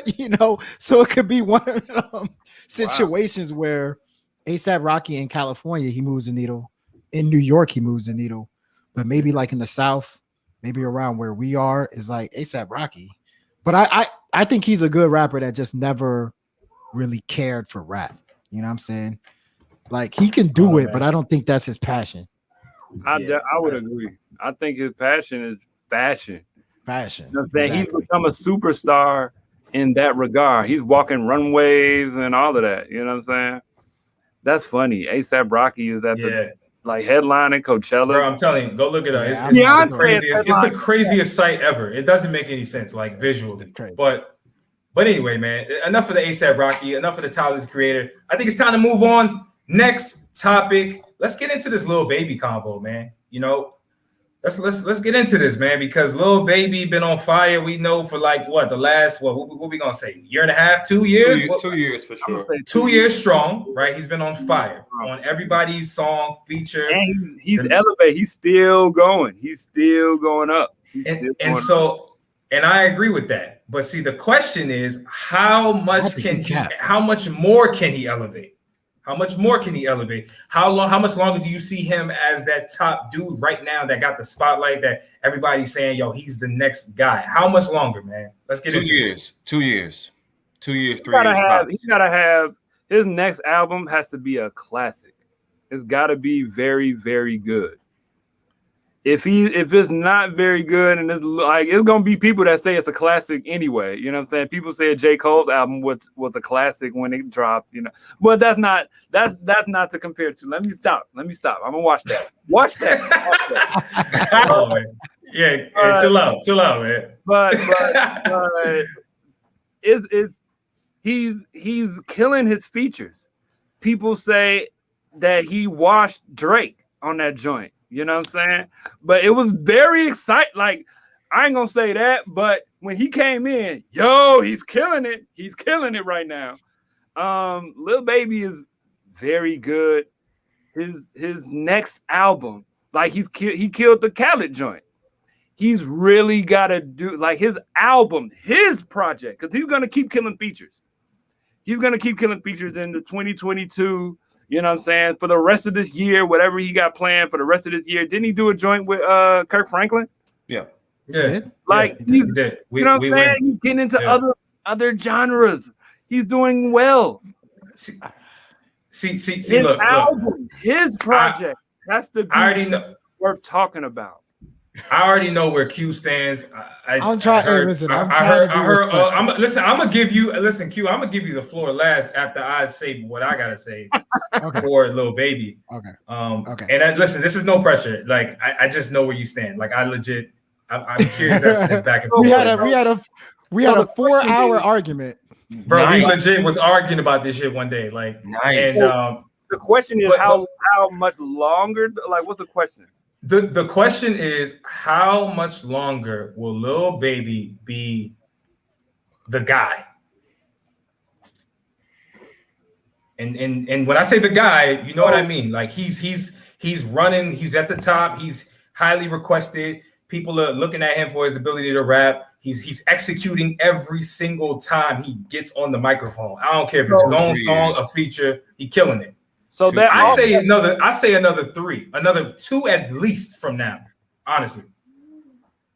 You know, so it could be one of them situations where A$AP Rocky in California, he moves the needle. In New York, he moves the needle. But maybe like in the South, maybe around where we are, is like A$AP Rocky. But I think he's a good rapper that just never really cared for rap. You know what I'm saying? Like he can do it, but I don't think that's his passion. I would agree. I think his passion is fashion. Fashion. You know what I'm saying? Exactly. He's become a superstar in that regard. He's walking runways and all of that. You know what I'm saying? That's funny. A$AP Rocky is at the like headlining Coachella. Bro, I'm telling you, go look it up. It's the craziest sight ever. It doesn't make any sense, like visually. But anyway, man, enough of the A$AP Rocky, enough of the Tyler the Creator. I think it's time to move on. Next topic. Let's get into this Lil Baby convo, man. You know, let's get into this, man, because Lil Baby been on fire. We know for like the last what we gonna say, year and a half, 2 years? 2 years for sure. 2 years strong, right? He's been on fire on everybody's song feature. And he's elevated. He's still going. He's still going up. And I agree with that. But see, the question is, how much more can he elevate? How much more can he elevate? How much longer do you see him as that top dude right now that got the spotlight that everybody's saying, yo, he's the next guy? How much longer, man? Let's get into it. 2 years. 2 years, 3 years. He's gotta have his next album has to be a classic. It's gotta be very, very good. If it's not very good, and it's gonna be people that say it's a classic anyway. You know what I'm saying? People say J. Cole's album was a classic when it dropped, you know. But that's not to compare to. Let me stop. I'm gonna watch that. Watch that. Oh, man. Yeah, chill out, man. But he's killing his features. People say that he washed Drake on that joint. You know what I'm saying? But it was very exciting. Like, I ain't gonna say that, but when he came in, he's killing it. He's killing it right now. Lil Baby is very good. His next album, like he killed the Khaled joint. He's really gotta do like his album, his project, because he's gonna keep killing features. He's gonna keep killing features into 2022. You know what I'm saying? For the rest of this year, whatever he got planned for the rest of this year. Didn't he do a joint with Kirk Franklin? Yeah. Like he's you know what I'm saying? He's getting into other genres. He's doing well. See, his look, his project has to be worth talking about. I already know where Q stands. I'm trying to I'm gonna give you Q. I'm gonna give you the floor last after I say what I gotta say for Lil Baby. Okay. And this is no pressure. Like I just know where you stand. Like I'm curious as back and forth. We had a 4-hour argument. Bro, we legit was arguing about this shit one day. Like, nice. And the question is how much longer? Like, what's the question? The question is, how much longer will Lil Baby be the guy? And when I say the guy, you know what I mean. Like he's running, he's at the top, he's highly requested. People are looking at him for his ability to rap. He's executing every single time he gets on the microphone. I don't care if it's his own song, a feature, he's killing it. So that I say another 3, another 2 at least from now, honestly.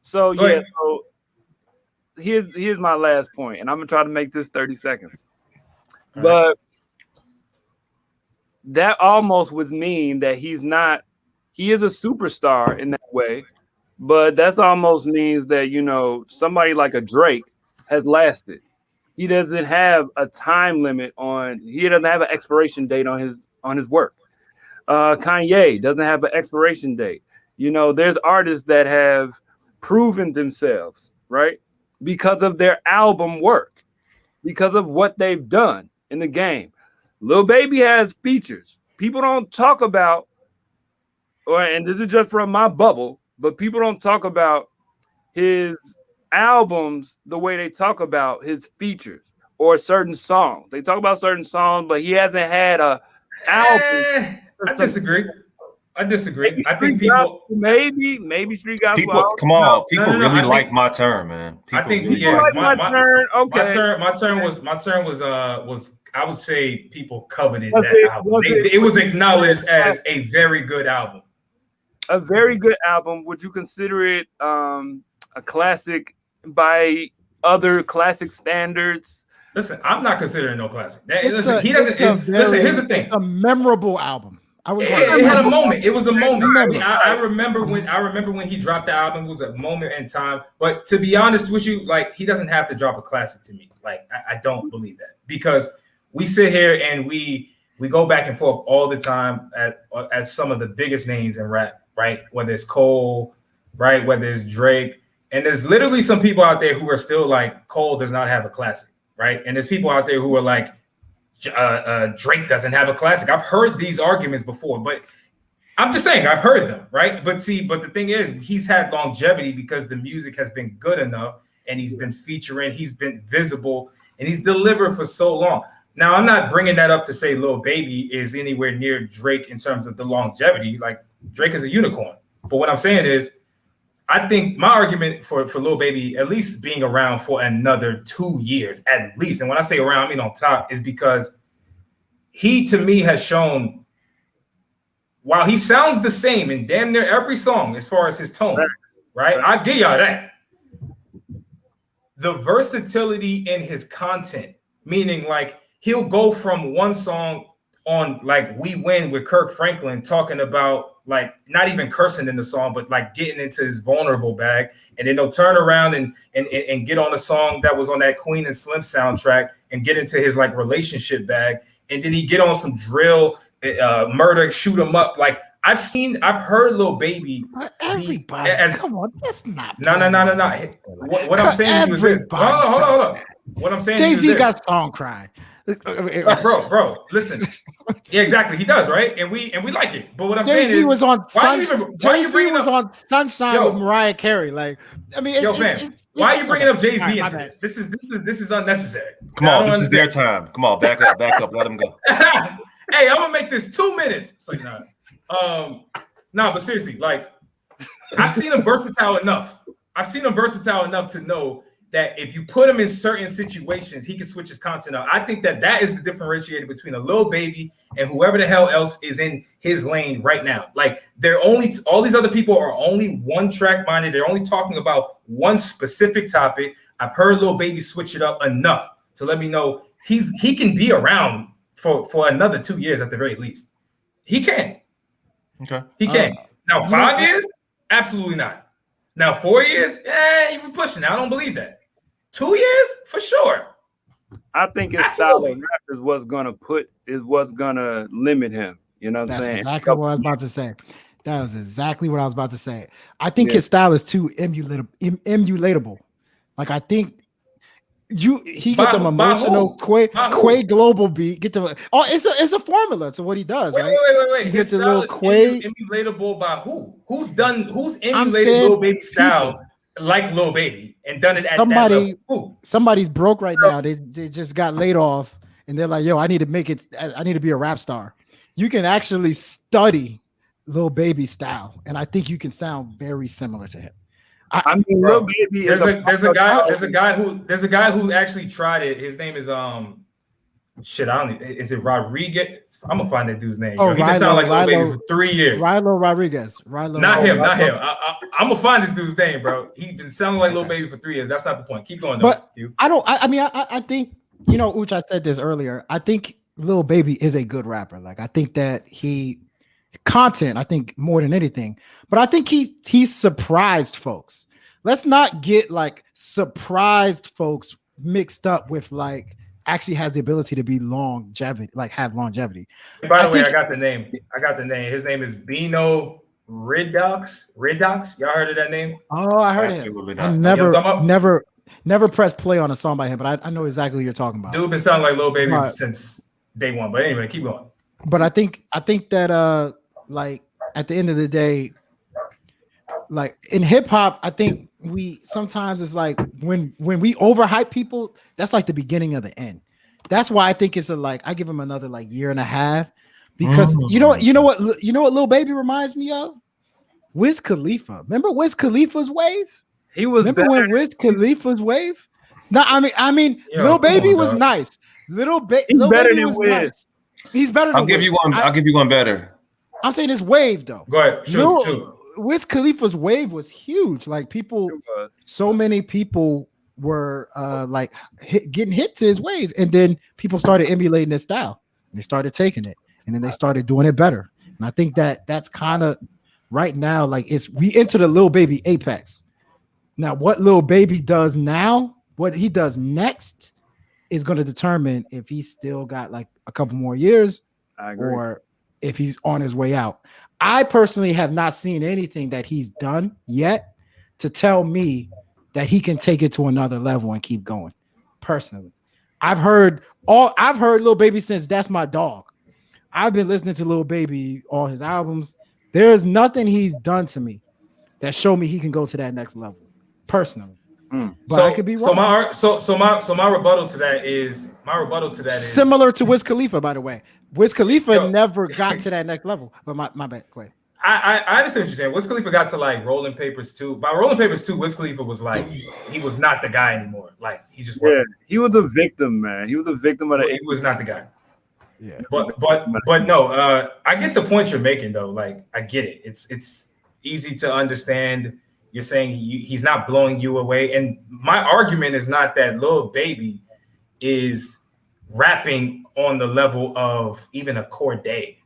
So so here's my last point, and I'm gonna try to make this 30 seconds. But that almost would mean that he is a superstar in that way, but that's almost means that, you know, somebody like a Drake has lasted. He doesn't have a time limit he doesn't have an expiration date on his work. Kanye doesn't have an expiration date. You know, there's artists that have proven themselves, right? Because of their album work, because of what they've done in the game. Lil Baby has features. People don't talk about, and this is just from my bubble, but people don't talk about his albums the way they talk about his features or certain songs. They talk about certain songs, but he hasn't had a album. I disagree. I think people maybe Street Gospel. People, come on, people really like my turn, man. I think my turn. Okay, my turn was I would say people coveted that album. It was acknowledged as a very good album. A very good album. Would you consider it a classic by other classic standards? Listen, I'm not considering no classic. Here's the thing. It's a memorable album. It had a moment. It was a moment. I remember when he dropped the album. It was a moment in time. But to be honest with you, like, he doesn't have to drop a classic to me. Like, I don't believe that, because we sit here and we go back and forth all the time at some of the biggest names in rap, right? Whether it's Cole, right? Whether it's Drake, and there's literally some people out there who are still like, Cole does not have a classic, right? And there's people out there who are like, Drake doesn't have a classic. I've heard these arguments before, but I'm just saying I've heard them, right? But the thing is, he's had longevity because the music has been good enough, and he's been featuring, he's been visible, and he's delivered for so long. Now, I'm not bringing that up to say Lil Baby is anywhere near Drake in terms of the longevity. Like, Drake is a unicorn. But what I'm saying is, I think my argument for Lil Baby at least being around for another 2 years at least, and when I say around, I mean on top, is because he, to me, has shown, while he sounds the same in damn near every song as far as his tone, right? I give y'all that. The versatility in his content, meaning like he'll go from one song on like We Win with Kirk Franklin talking about like not even cursing in the song, but like getting into his vulnerable bag, and then they'll turn around and get on a song that was on that Queen and Slim soundtrack and get into his like relationship bag, and then he get on some drill, murder, shoot him up. Like I've heard Lil Baby. Everybody, come on, that's not. No. What I'm saying is this. Hold on. What I'm saying, Jay-Z got song crying. Bro, listen. Yeah, exactly. He does, right? And we like it. But what I'm saying is, Jay-Z was on Sunshine with Mariah Carey. Like, I mean, why are you bringing up Jay-Z into this? This is unnecessary. Come on, this is their time. Come on, back up, let them go. Hey, I'm gonna make this 2 minutes. It's like, nah, but seriously, like, I've seen him versatile enough. To know that if you put him in certain situations, he can switch his content up. I think that is the differentiator between a Lil Baby and whoever the hell else is in his lane right now. Like, all these other people are only one track minded. They're only talking about one specific topic. I've heard Lil Baby switch it up enough to let me know he can be around for another 2 years at the very least. He can. Okay. He can. Now, 5 years? Absolutely not. Now, 4 years? You be pushing. I don't believe that. 2 years? For sure. I think his style of rap is what's gonna limit him. You know what I'm saying? That's exactly what I was about to say. That was exactly what I was about to say. I think his style is too emulatable. Like, I think he get them emotional Quay global beat. It's a formula to what he does. Wait. He gets a little Quay emulatable by who? Who's emulated Lil Baby style like Lil Baby and done it at that level? Somebody's broke right now. They just got laid off and they're like, yo, I need to be a rap star. You can actually study Lil Baby style, and I think you can sound very similar to him. I mean, Lil Baby. There's a guy who actually tried it. His name is is it Rodriguez? I'm gonna find that dude's name. He been sounding like Lil Baby for 3 years. Rilo Rodriguez. Not him. I'm gonna find this dude's name, bro. He been sounding like Lil Baby for 3 years. That's not the point. Keep going, though. But I think, Uch, I said this earlier. I think Lil Baby is a good rapper. Like I think that I think more than anything, but I think he's surprised folks. Let's not get like surprised folks mixed up with like actually has the ability to be longevity, like have longevity. By the way, I got the name. His name is Bino Ridox. Y'all heard of that name? Oh, I heard it. I never pressed play on a song by him, but I know exactly what you're talking about. Dude been sounding like Lil Baby since day one. But anyway, keep going. But I think that like at the end of the day, like in hip hop, I think we sometimes it's like when we overhype people, that's like the beginning of the end. That's why I think it's I give him another like year and a half because you know what Lil Baby reminds me of? Wiz Khalifa. Remember Wiz Khalifa's wave? When Wiz Khalifa's wave? No, I mean, Lil Baby was nice. Lil Baby was nice. He's better than I'll give you one better. I'm saying his wave though. Go ahead. Shoot. Wiz Khalifa's wave was huge. Like so many people were getting hit to his wave, and then people started emulating his style. They started taking it, and then they started doing it better. And I think that's kind of right now, like we enter the Lil Baby apex. Now, what Lil Baby does now, what he does next, is going to determine if he's still got like a couple more years, or if he's on his way out. I personally have not seen anything that he's done yet to tell me that he can take it to another level and keep going. Personally, I've heard Lil Baby since That's My Dog. I've been listening to Lil Baby, all his albums. There's nothing he's done to me that showed me he can go to that next level. Personally, but I could be wrong. So my rebuttal to that is similar to Wiz Khalifa. By the way, Wiz Khalifa never got to that next level. But my bad. Go ahead. I understand what you're saying. Wiz Khalifa got to like Rolling Papers 2. By Rolling Papers 2, Wiz Khalifa was like he was not the guy anymore. Like he just wasn't. He was a victim, man. He was a victim of He was not the guy. Yeah, but no. I get the point you're making though. Like I get it. It's easy to understand. You're saying he's not blowing you away. And my argument is not that Lil Baby is rapping on the level of even a Cordae,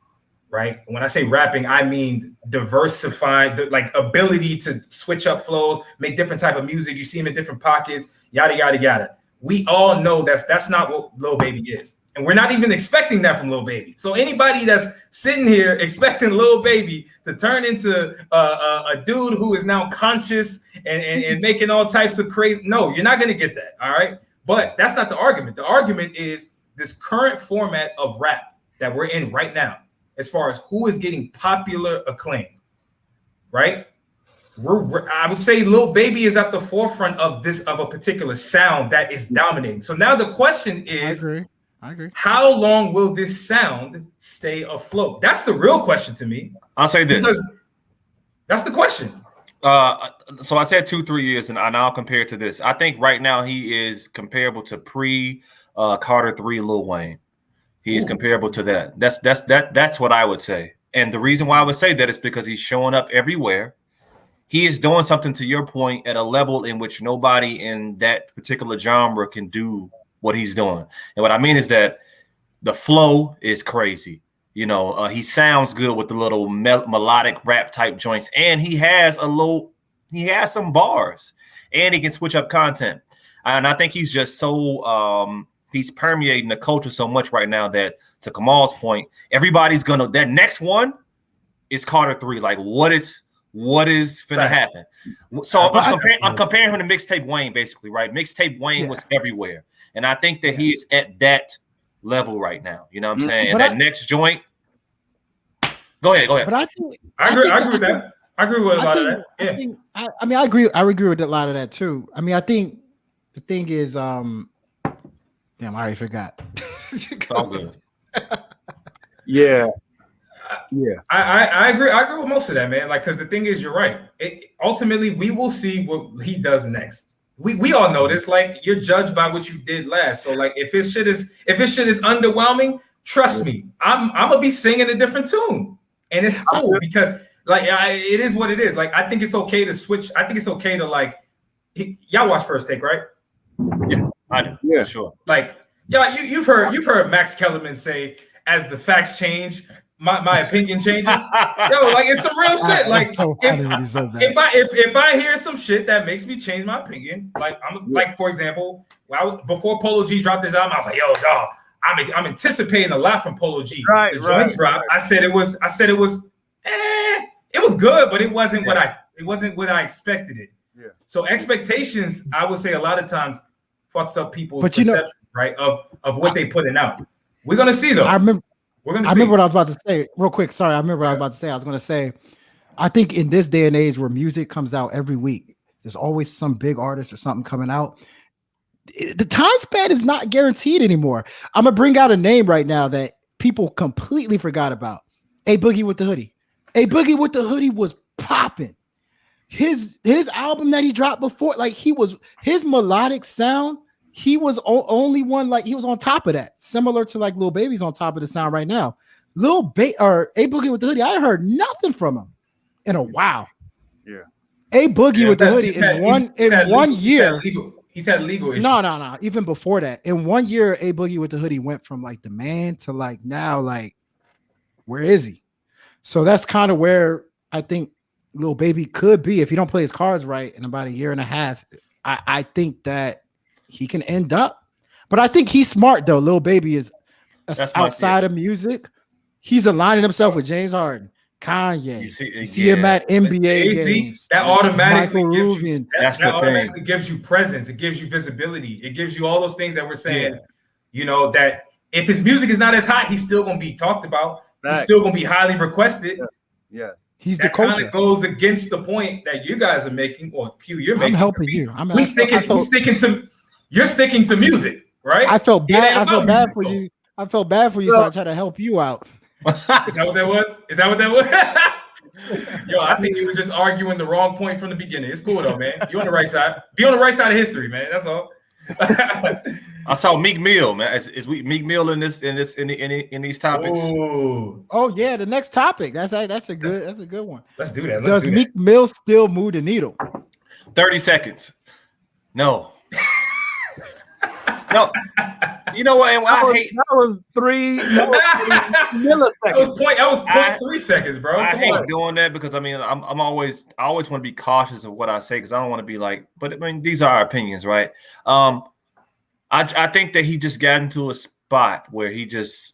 right? When I say rapping, I mean diversified, like ability to switch up flows, make different type of music. You see him in different pockets, yada, yada, yada. We all know that's not what Lil Baby is. And we're not even expecting that from Lil Baby. So anybody that's sitting here expecting Lil Baby to turn into a dude who is now conscious and making all types of crazy, no, you're not going to get that, all right? But that's not the argument. The argument is this current format of rap that we're in right now, as far as who is getting popular acclaim, right? I would say Lil Baby is at the forefront of a particular sound that is dominating. So now the question is, I agree. How long will this sound stay afloat? That's the real question to me. I'll say this. Because that's the question. So I said 2-3 years, and I'll compare it to this. I think right now he is comparable to Carter 3 Lil Wayne. He is comparable to that. That's what I would say. And the reason why I would say that is because he's showing up everywhere. He is doing something, to your point, at a level in which nobody in that particular genre can do what he's doing. And what I mean is that the flow is crazy. You know, he sounds good with the little melodic rap type joints, and he has some bars, and he can switch up content. And I think he's just so he's permeating the culture so much right now that, to Kamal's point, everybody's that next one is Carter 3. Like, what is finna happen? So I'm comparing him to Mixtape Wayne, basically, right? Mixtape Wayne was everywhere. And I think that he's at that level right now. You know what I'm saying? That next joint. Go ahead. But I agree with that. I agree with a lot of that. Yeah. I agree with a lot of that too. I mean, I think the thing is, damn, I already forgot. It's all good. Yeah. I agree with most of that, man. Like, because the thing is, you're right. Ultimately, we will see what he does next. We all know this. Like, you're judged by what you did last. So, like, if his shit is underwhelming, trust me, I'm gonna be singing a different tune, and it's cool because, like, it is what it is. Like, I think it's okay to switch. I think it's okay to, like, y'all watch First Take, right? Yeah, I do. Yeah, sure. Like, Yeah, you've heard Max Kellerman say, "As the facts change, my opinion changes." Yo, like it's some real shit. Like if I hear some shit that makes me change my opinion, like for example, before Polo G dropped his album, I was like, "Yo, dog, I'm anticipating a lot from Polo G." Right, the joint drop. I said it was good, but it wasn't what I expected it. Yeah. So expectations, I would say, a lot of times fucks up people's perception, right, of what they putting out. We're gonna see though. I remember what I was about to say real quick. Sorry, I remember what I was about to say. I was gonna say, I think in this day and age where music comes out every week, there's always some big artist or something coming out. The time span is not guaranteed anymore. I'm gonna bring out a name right now that people completely forgot about. A Boogie with the Hoodie. A Boogie with the Hoodie was popping. His album that he dropped before, like his melodic sound, he was only one, like he was on top of that, similar to like Lil Baby's on top of the sound right now. Lil Baby or A Boogie with the Hoodie, I heard nothing from him in a while. Yeah, A Boogie with the Hoodie in one year. He's had legal issues. No. Even before that, in 1 year, A Boogie with the Hoodie went from like the man to like now, like where is he? So that's kind of where I think Lil Baby could be if he don't play his cards right in about a year and a half. I think that he can end up, but I think he's smart though. Lil Baby is outside of music. He's aligning himself with James Harden, Kanye. You see him at NBA games. That automatically gives you presence. It gives you visibility. It gives you all those things that we're saying. You know that if his music is not as hot, he's still gonna be talked about. He's still gonna be highly requested. Yes. He's that the culture. Kind of goes against the point that you guys are making, or Q, you're making. I'm helping you. You're sticking to music, right? I felt bad. I felt bad for you. I felt bad for you, so I tried to help you out. Is that what that was? Yo, I think you were just arguing the wrong point from the beginning. It's cool though, man. You're on the right side. Be on the right side of history, man. That's all. I saw Meek Mill, man. Is Meek Mill in these topics? Ooh. Oh yeah, the next topic. That's a good one. Let's do that. Does Meek Mill still move the needle? 30 seconds. No. No. You know what? That was 3 milliseconds. That was 0.3 seconds, bro. I hate doing that because I always want to be cautious of what I say because I don't want to be like, but I mean, these are our opinions, right? I think that he just got into a spot where he just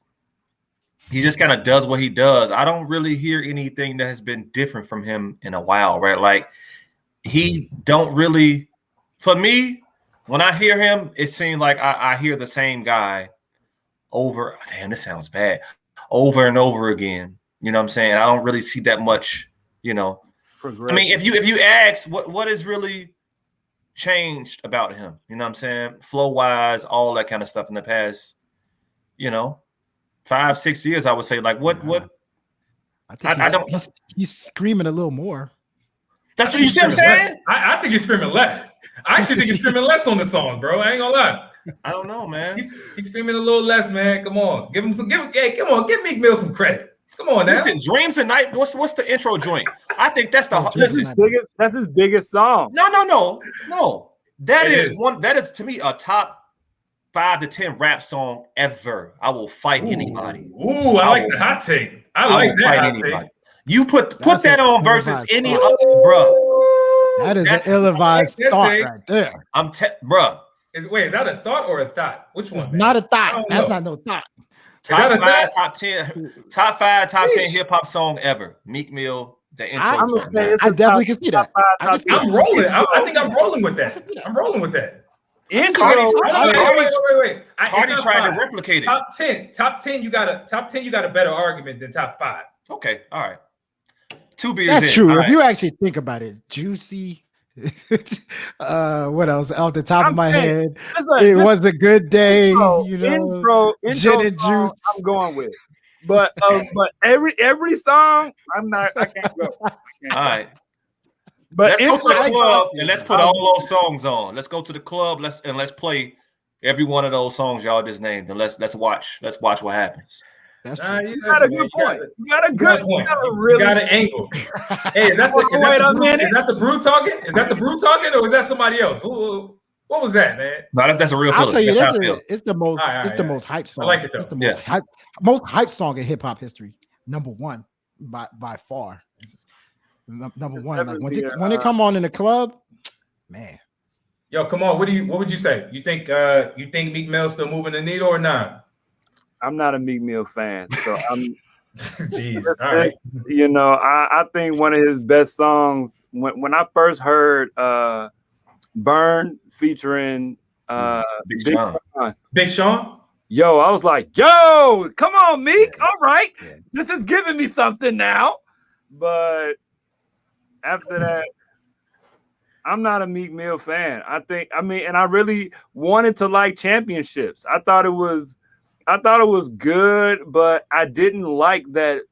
kind of does what he does. I don't really hear anything that has been different from him in a while, right? Like he don't really, for me, when I hear him, it seems like I hear the same guy over. Damn, this sounds bad. Over and over again. You know what I'm saying? I don't really see that much. You know, I mean, if you ask what is really changed about him, you know what I'm saying? Flow wise, all that kind of stuff in the past, 5-6 years, I would say. Like what? I think he's screaming a little more. That's what you see. I'm saying. I think he's screaming less. I actually think he's screaming less on the song, bro. I ain't gonna lie. I don't know, man. He's screaming a little less, man. Come on, give Meek Mill some credit. Come on, now. Listen, Dreams and Night. What's the intro joint? I think that's that's his biggest song. No. That is to me a top 5 to 10 rap song ever. I will fight anybody. Ooh, I like the hot take. I like that hot take. You put that on versus any other, bro. That is an ill-advised thought right there. Bro. Is that a thought or a thought? Which one? It's not a thought. That's not no thought. Top 5, top 10 hip hop song ever. Meek Mill, the intro. I definitely can see that. I'm rolling. I think I'm rolling with that. Wait. Cardi tried to replicate it. Top 10. You got a better argument than top 5. Okay, all right. 2 beers. That's true. All if you actually think about it, Juicy. What else? Off the top of my head, it was a good day. Intro gin and juice. I'm going with, but every song, I can't go. All right. But let's go to the club and let's put all those songs on. Let's go to the club. Let's play every one of those songs y'all just named, and let's watch what happens. That's true. You got a good point. You got a good point. You got an angle. Hey, is that the brew talking? Is that the brew talking, or is that somebody else? Ooh. What was that, man? No, that's a real feeling. I'll tell you, it's the most hype song. I like it though. It's the most hype song in hip hop history. Number one by far. Number one. Like when it come on in the club, man. Yo, come on. What would you say? You think Meek Mill still moving the needle or not? I'm not a Meek Mill fan, so I'm. Jeez, all right. You know, I think one of his best songs when I first heard Burn featuring Big Sean. Yo, I was like, yo, come on, Meek. All right, this is giving me something now. But after that, I'm not a Meek Mill fan. And I really wanted to like Championships. I thought it was good, but I didn't like that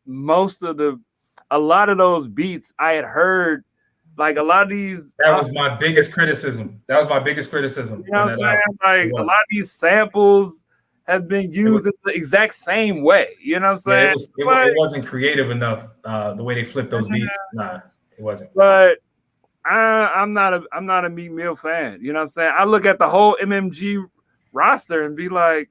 a lot of those beats I had heard, like a lot of these. That was my biggest criticism. You know what I'm saying? Like a lot of these samples have been used in the exact same way. You know what I'm saying? It wasn't creative enough. The way they flipped those beats, nah, it wasn't. But I'm not a Meek Mill fan. You know what I'm saying? I look at the whole MMG roster and be like,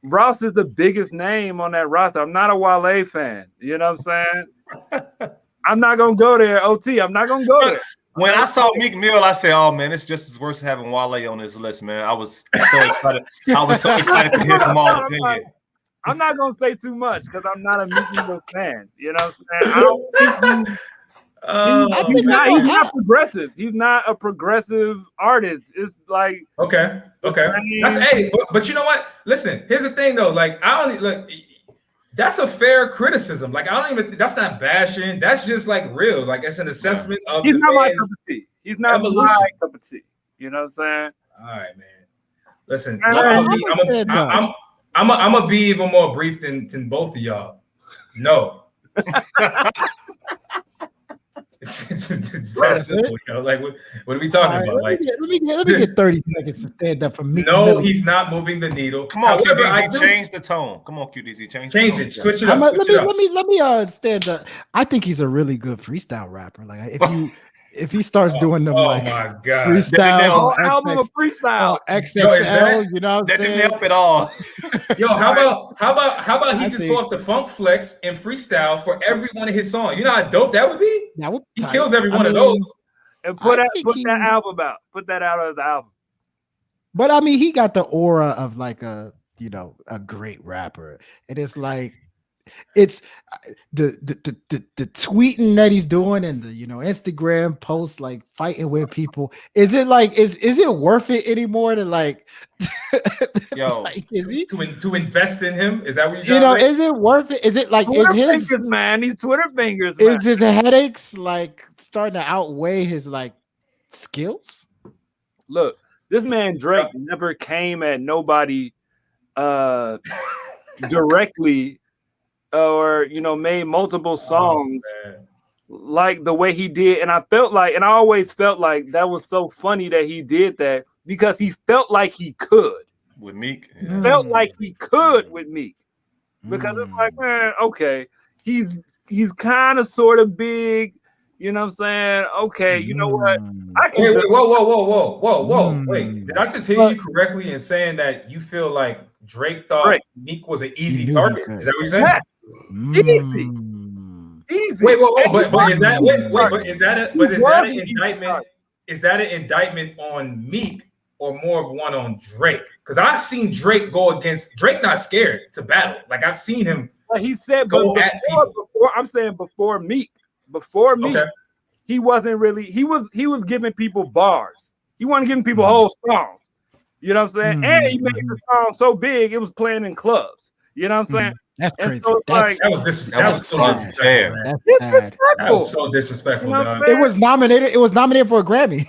Ross is the biggest name on that roster. I'm not a Wale fan. You know what I'm saying? I'm not gonna go there, OT. I'm not gonna go there. When I saw Meek Mill, I said, "Oh man, it's just as worse as having Wale on this list, man." I was so excited. I was so excited to hear them all opinion. I'm not gonna say too much because I'm not a Meek Mill fan. You know what I'm saying? He's not progressive. He's not a progressive artist. It's like okay. But you know what? Listen, here's the thing though. Like that's a fair criticism. Like that's not bashing. That's just like real. Like it's an assessment of. He's not my cup of tea. He's not my cup of tea. You know what I'm saying? All right, man. Listen, I'm gonna be even more brief than both of y'all. No. It's that simple, yo. Like, what are we talking about? Like, let me get 30 seconds to stand up for me. No, he's not moving the needle. Come on, QDZ, change the tone. Come on, QDZ, change it. Switch it up. Let me stand up. I think he's a really good freestyle rapper. Like, if he starts doing them my God. freestyle, album of freestyle, XXL, you know what I'm that saying? didn't help at all. Yo, how about he just go off the funk flex and freestyle for every one of his songs? You know how dope that would be? He kills every one of those. And put that album out. Put that out as the album. But I mean, he got the aura of like a great rapper. And it's like it's the tweeting that he's doing and the Instagram posts, like fighting with people. Is it like is it worth it anymore to like like, is he to invest in him? Is that what you're saying? Is it worth it? Is it like Twitter fingers, man? These Twitter fingers, man. Is his headaches like starting to outweigh his like skills? Look, this man Drake never came at nobody directly or made multiple songs like the way he did. And I always felt like that was so funny that he did that because he felt like he could with Meek. Felt like he could with Meek. Because it's like, man, okay, he's kind of sort of big, you know what I'm saying? Okay, you know what? Whoa. Wait, did I just hear you correctly in saying that you feel like Drake thought Meek was an easy target? Is that what you're saying? Yes. Easy. Wait, but is that an indictment? Is that an indictment on Meek or more of one on Drake? Because I've seen Drake go against Drake, not scared to battle. Like I've seen him. He said before Meek. Before Meek, he wasn't really. He was giving people bars. He wasn't giving people whole songs. You know what I'm saying? And he made the song so big it was playing in clubs. You know what I'm saying? That's crazy. So that was disrespectful. That was so disrespectful. You know it was nominated. It was nominated for a Grammy.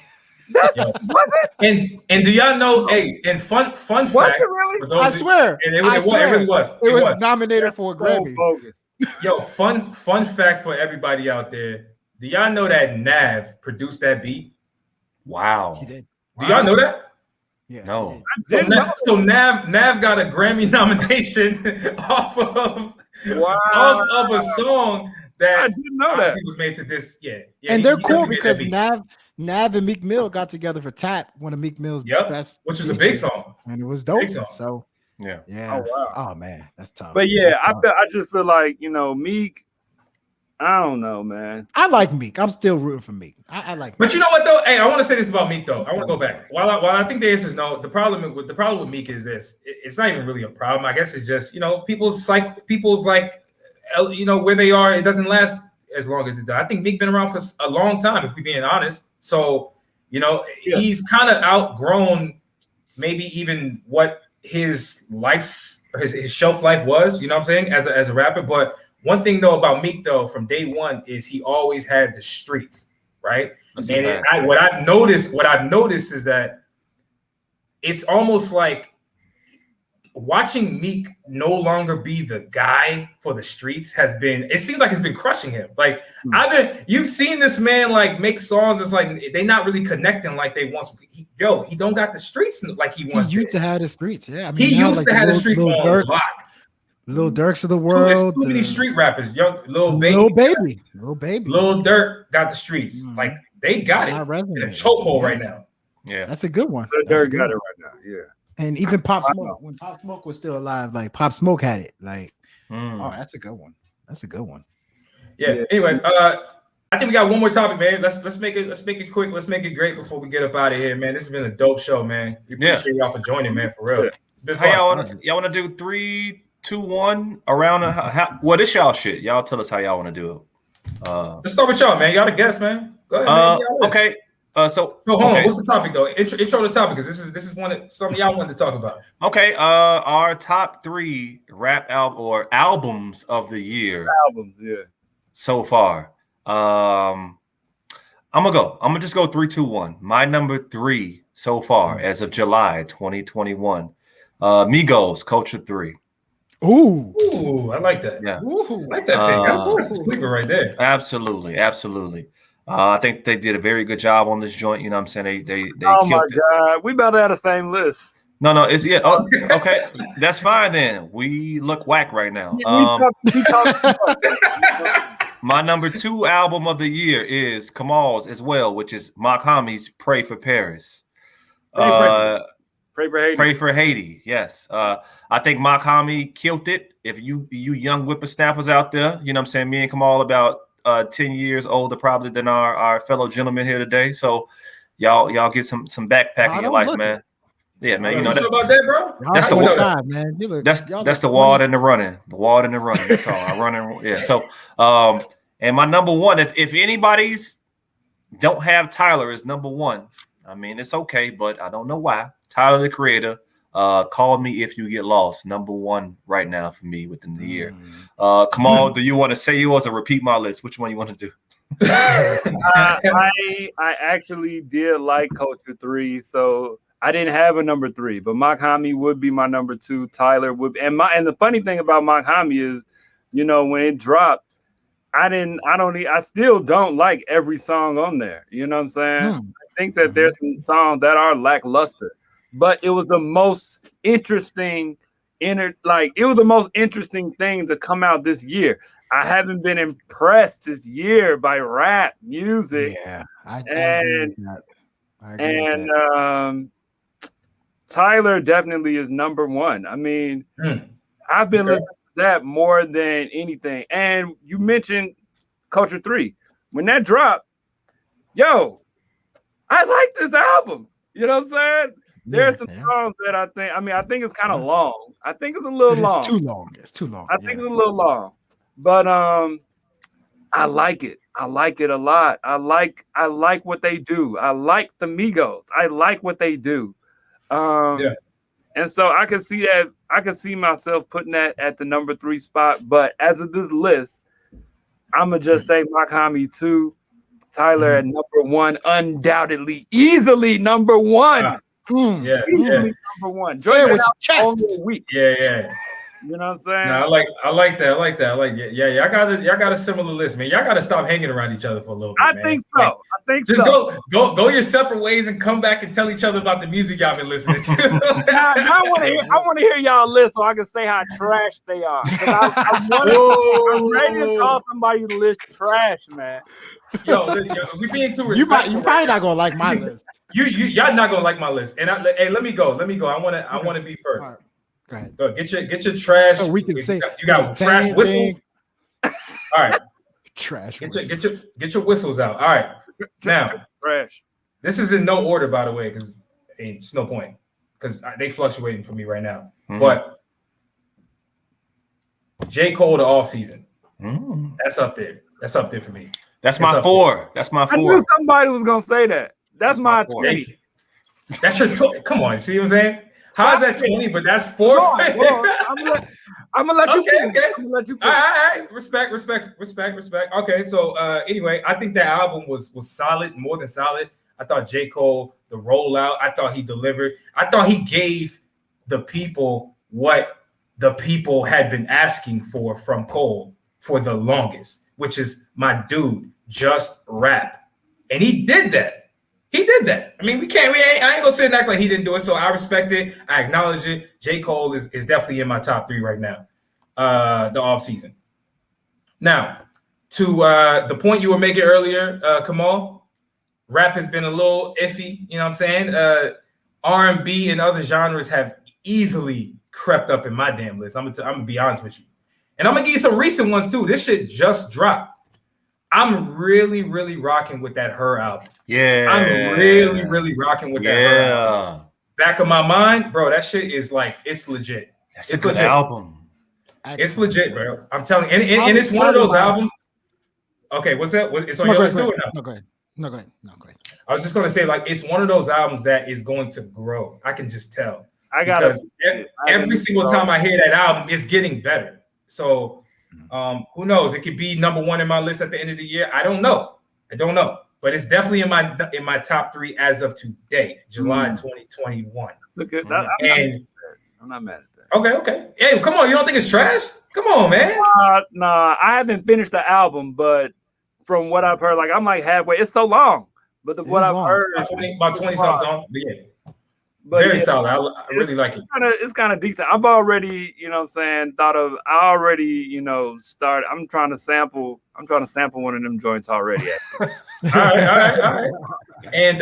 Was it? And do y'all know? Hey, and fun fact. Really? I swear. And it really was. It was nominated for a Grammy. Yo, fun fact for everybody out there. Do y'all know that Nav produced that beat? Wow. He did. Do y'all know that? Yeah. No. So Nav got a Grammy nomination off of a song that I didn't know that was made to this. Yeah, and they're cool because Nav and Meek Mill got together for Tap, one of Meek Mill's best, which is a big song, and it was dope. So yeah. Oh wow. Oh man, that's tough. But yeah, I just feel like Meek. I don't know, man. I like Meek. I'm still rooting for Meek. I like. But Meek. You know what though? Hey, I want to say this about Meek though. I want to go back. While I think the answer is no, the problem with Meek is this. It's not even really a problem. I guess it's just people's like where they are. It doesn't last as long as it does. I think Meek been around for a long time, if we're being honest. So he's kind of outgrown maybe even what his shelf life was. You know what I'm saying? As a rapper, but. One thing though about Meek though from day one is he always had the streets, right? What I've noticed is that it's almost like watching Meek no longer be the guy for the streets it seems like it's been crushing him. Like you've seen this man like make songs. It's like they not really connecting like they once. He don't got the streets like he once. He used to have the streets. Yeah, I mean, he used to have the streets on lock. Lil Durks of the world. There's too many street rappers. Lil Baby. Lil Baby. Lil Durk got the streets. Like they got it in a chokehold right now. Yeah, that's a good one. Lil Durk got it right now. Yeah. And even Pop Smoke, when Pop Smoke was still alive, like Pop Smoke had it. Like, oh, that's a good one. That's a good one. Yeah. Anyway, I think we got one more topic, man. Let's make it quick. Let's make it great before we get up out of here, man. This has been a dope show, man. We appreciate y'all for joining, man. For real. It's been fun. Y'all want to do 3, 2, 1 around? What is y'all shit? Y'all tell us how y'all want to do it. Let's start with y'all, man. Y'all the guest, man. Go ahead, man. Okay. So hold on. What's the topic though? Intro the topic because this is something y'all wanted to talk about. Okay. Our top 3 rap albums of the year. Albums, yeah. So far, I'm gonna just go 3, 2, 1. My number 3 so far as of July 2021. Migos, Culture 3. Ooh, I like that. Yeah, I like that thing. That's a sleeper right there. Absolutely. I think they did a very good job on this joint. You know what I'm saying? They oh my God, we about to have the same list. No, it's okay. That's fine then. We look whack right now. My number 2 album of the year is Kamal's as well, which is Makhami's Pray for Paris. Pray for Haiti. Yes. I think Makhami killed it. If you young whippersnappers out there, you know what I'm saying? Me and Kamal about 10 years older probably than our fellow gentlemen here today. So y'all get some backpack in your life, man. Yeah, man. You know that, about that, bro? That's the water, man. That's the water and the running. The water and the running. That's all. I run and yeah. So and my number 1, if anybody's don't have Tyler as number 1, I mean it's okay, but I don't know why. Tyler the Creator, Call Me If You Get Lost, number 1 right now for me within the year. Kamal, do you want to say yours or repeat my list? Which one you want to do? I actually did like Culture 3, so I didn't have a number 3, but Makhami would be my number 2. Tyler would, and the funny thing about Makhami is, when it dropped, I still don't like every song on there. You know what I'm saying? I think that there's some songs that are lackluster. But it was the most interesting thing to come out this year. I haven't been impressed this year by rap music. Yeah, I agree with that. Tyler definitely is number 1. I mean, I've been listening to that more than anything. And you mentioned Culture 3. When that dropped, I like this album. You know what I'm saying? There's some songs that I think it's kind of long. I think it's a little long. It's too long. I think it's a little long. But I like it. I like it a lot. I like what they do. I like the Migos. I like what they do. And so I can see that. I can see myself putting that at the number 3 spot. But as of this list, I'm gonna just say Makhami 2, Tyler at number 1, undoubtedly, easily number 1. Yeah, number 1. Say it with your chest. Yeah. You know what I'm saying? No, I like that. Yeah. Y'all got a similar list, man. Y'all got to stop hanging around each other for a little bit, man. I think so. Like, I think just so. go your separate ways and come back and tell each other about the music y'all been listening to. Now I want to hear y'all list so I can say how trash they are. I'm ready to call somebody list trash, man. Yo, we being too respectful. You probably not gonna like my list. Y'all not gonna like my list. And hey, let me go. I want to be first. Right. Go ahead. Go get your trash. So we can say you got trash whistles. All right. Trash. Get your whistles out. All right. Now, trash. This is in no order, by the way, because it's no point because they fluctuating for me right now. Mm-hmm. But J. Cole the off season. Mm. That's up there. That's up there for me. That's my 4. That's my 4. I knew somebody was gonna say that. That's my 20. That's your 20. Come on, see what I'm saying? How is that 20? But that's 4. I'm gonna let you. Okay. I'm gonna let you. All right. Respect. Okay, so anyway, I think that album was solid, more than solid. I thought J. Cole, the rollout, I thought he delivered. I thought he gave the people what the people had been asking for from Cole for the longest, which is my dude, just rap. And he did that. I mean, I ain't gonna sit and act like he didn't do it. So I respect it. I acknowledge it. J. Cole is definitely in my top 3 right now. The off season. Now, to the point you were making earlier, Kamal, rap has been a little iffy. You know what I'm saying? R&B and other genres have easily crept up in my damn list. I'm gonna be honest with you. And I'm gonna give you some recent ones too. This shit just dropped. I'm really, really rocking with that Her album. Yeah. I'm really, really rocking with that Her album. Back of my mind, bro, that shit is like, it's legit. It's a good album. It's legit, bro. I'm telling you. And it's one of those albums. Okay, what's that? It's on your list too or no? No, go ahead. I was just going to say, like, it's one of those albums that is going to grow. I can just tell. Because every single time I hear that album, it's getting better. So, who knows? It could be number 1 in my list at the end of the year. I don't know, but it's definitely in my top 3 as of today, July 2021. Look at that. I'm not mad at that. Okay. Hey, come on! You don't think it's trash? Come on, man. Nah, I haven't finished the album, but from what I've heard, like I'm like halfway. It's so long, but what I've heard, about 20 something songs. Very solid. I really like it. It's kind of decent. I've already, you know what I'm saying, started. I'm trying to sample one of them joints already. All right. And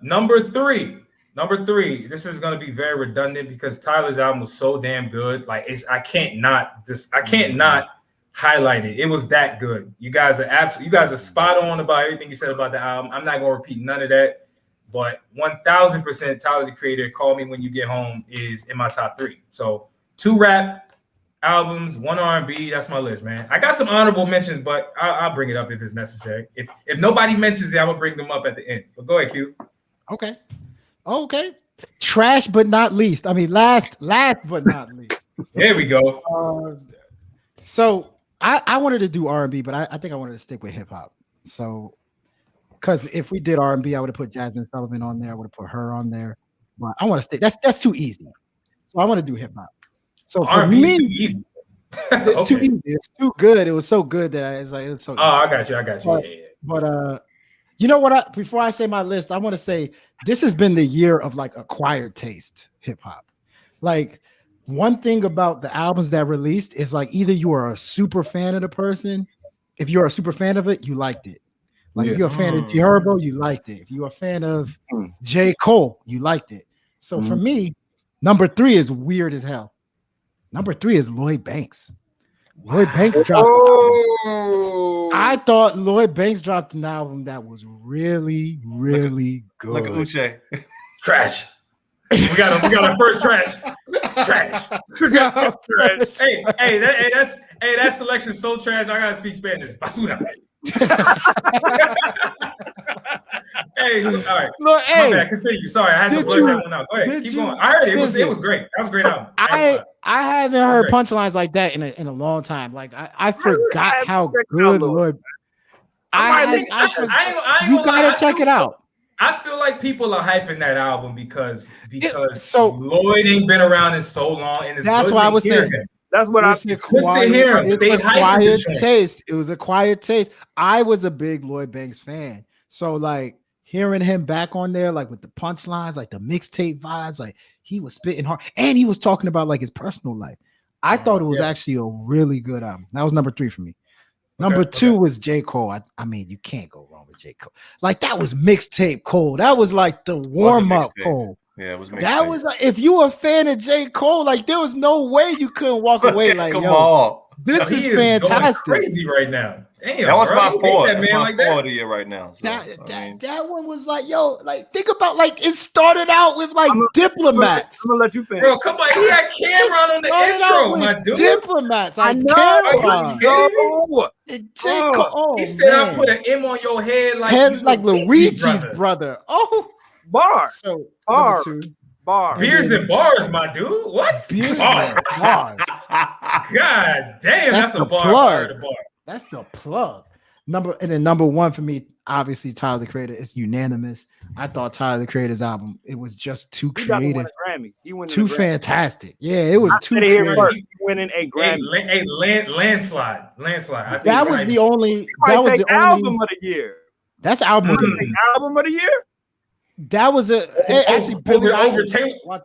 number three. This is gonna be very redundant because Tyler's album was so damn good. Like I can't not highlight it. It was that good. You guys are spot on about everything you said about the album. I'm not gonna repeat none of that. But 1,000% Tyler the Creator, Call Me When You Get Home is in my top 3. So 2 rap albums, 1 R&B. That's my list, man. I got some honorable mentions, but I'll bring it up if it's necessary. If nobody mentions it, I'm gonna bring them up at the end. But go ahead, Q. Okay. Trash but not least. I mean, last but not least. There we go. So I wanted to do R&B, but I think I wanted to stick with hip hop. So. Because if we did R&B, I would have put Jasmine Sullivan on there. I would have put her on there. But I want to stay. That's too easy. So I want to do hip hop. So for me, too easy. It's too easy. It's too good. It was so good that it was so. Oh, easy. I got you. But you know what? Before I say my list, I want to say this has been the year of like acquired taste hip hop. Like one thing about the albums that released is like either you are a super fan of the person. If you're a super fan of it, you liked it. Like if you're a fan of G Herbo, you liked it. If you're a fan of J. Cole, you liked it. So for me, number 3 is weird as hell. Number 3 is Lloyd Banks. Lloyd Banks dropped. I thought Lloyd Banks dropped an album that was really, really good. Look at Uche. Trash. We got our first trash. Trash. Hey, that selection so trash. I gotta speak Spanish. Basura. Hey, all right. Look, my bad. Continue. Sorry, I had to blur that one out. Go ahead. Keep going. I heard it. It was great. That was a great album. I haven't heard punchlines like that in a long time. Like I forgot how good Lloyd. You gotta check it out. I feel like people are hyping that album because Lloyd ain't been around in so long, and it's that's why I was saying. That's what I good to hear. It's a quiet taste. It was a quiet taste. I was a big Lloyd Banks fan, so like hearing him back on there, like with the punchlines, like the mixtape vibes, like he was spitting hard, and he was talking about like his personal life. I thought it was actually a really good album. That was number 3 for me. Number 2 was J. Cole. I mean, you can't go wrong with J. Cole. Like that was mixtape Cole. That was like the warm up Cole. Yeah, it was mixtape. That was like, if you were a fan of J. Cole, like there was no way you couldn't walk away like, come yo, on. This is fantastic. Going crazy right now. Damn, that was my fourth. That's my fourth of the year right now. So, that one was like, yo, like think about like it started out with like Diplomats. I'm gonna let you finish. Bro, come on, he had Cameron on the intro, my dude. Diplomats. I know. He said, "I put an M on your head like Luigi's brother." Oh, Bar. So Bar. Beerz and Barz, my dude. What? Beerz Barz. God damn, that's a bar. Plug. That's the plug. Number 1 for me, obviously Tyler the Creator. It's unanimous. I thought Tyler the Creator's album, it was just too creative, too fantastic. Yeah, it was too creative. He winning a Grammy. Landslide. I think that was the only. That was the album of the year. That's album of the year. Album of the year. That was actually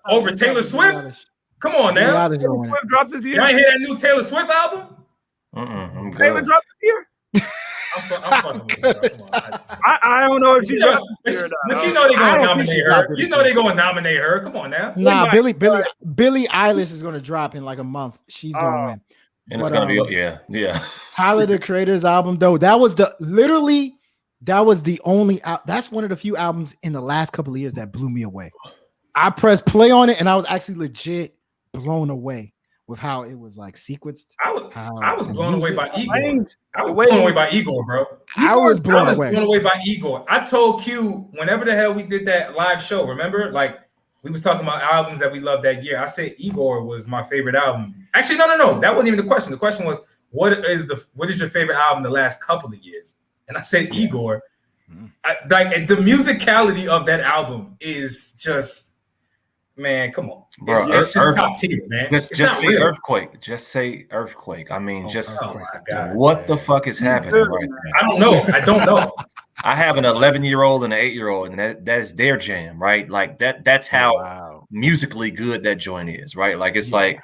over Taylor Swift. Come on now. Taylor Swift dropped this year. You ain't hear that new Taylor Swift album? Taylor dropped this year. I'm fucking with you, bro. Come on. I don't know if she dropped this year. But you know they're gonna nominate her. You know they're gonna nominate her. Come on now. Nah, Billie Eilish is gonna drop in like a month. She's gonna win. And it's gonna be yeah. Tyler the Creator's album though, that was the only. That's one of the few albums in the last couple of years that blew me away. I pressed play on it and I was actually legit blown away with how it was like sequenced. I was blown away by Igor. I was blown away by Igor, bro. I was blown away by Igor. I told Q whenever the hell we did that live show, remember? Like we was talking about albums that we loved that year. I said Igor was my favorite album. Actually, no. That wasn't even the question. The question was, what is your favorite album the last couple of years? And I said Igor. Like the musicality of that album is just, man, come on. Bro, it's just top tier, man. Just say real. Earthquake. Just say Earthquake. I mean, what the fuck is happening right now? I don't know. I have an 11-year-old and an 8-year-old, and that is their jam, right? Like that's how musically good that joint is, right? Like it's like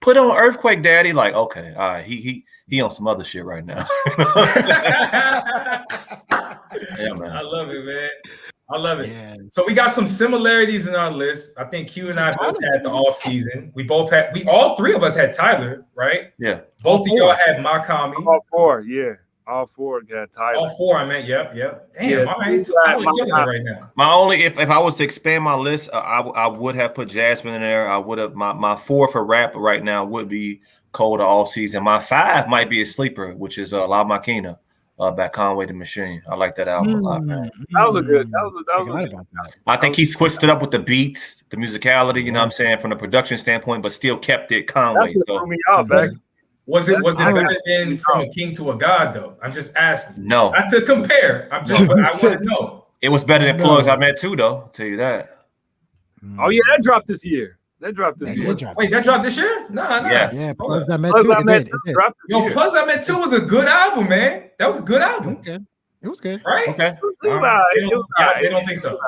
put on Earthquake, Daddy. Like, okay, all right, he on some other shit right now. Yeah, man. I love it, man. I love it. Yeah. So we got some similarities in our list. I think Q and I both had the off season. All 3 of us had Tyler, right? Yeah. Both of y'all had Makami. All 4, yeah. All 4 got Tyler. All 4, I meant, yep. Damn, all right. So Tyler killing it right now. My only, if I was to expand my list, I would have put Jasmine in there. I would have my 4 for rap right now would be Cole the off season. My 5 might be a sleeper, which is La Maquina. Back Conway the Machine. I like that album a lot, man. That was good. That was I think he switched it up with the beats, the musicality, you know what I'm saying, from the production standpoint, but still kept it Conway. Was it better than From a King to a God, though? I'm just asking. No. Not to compare. I want to know. It was better than Plugs I Met too, though. I'll tell you that. Oh, yeah, that dropped this year. That dropped this year. Wait, that dropped this year? No. Yes. Yeah, Plugs I Met too. Plugs I Met too was a good album, man. That was a good album. It was good. Right? Okay. They don't think so.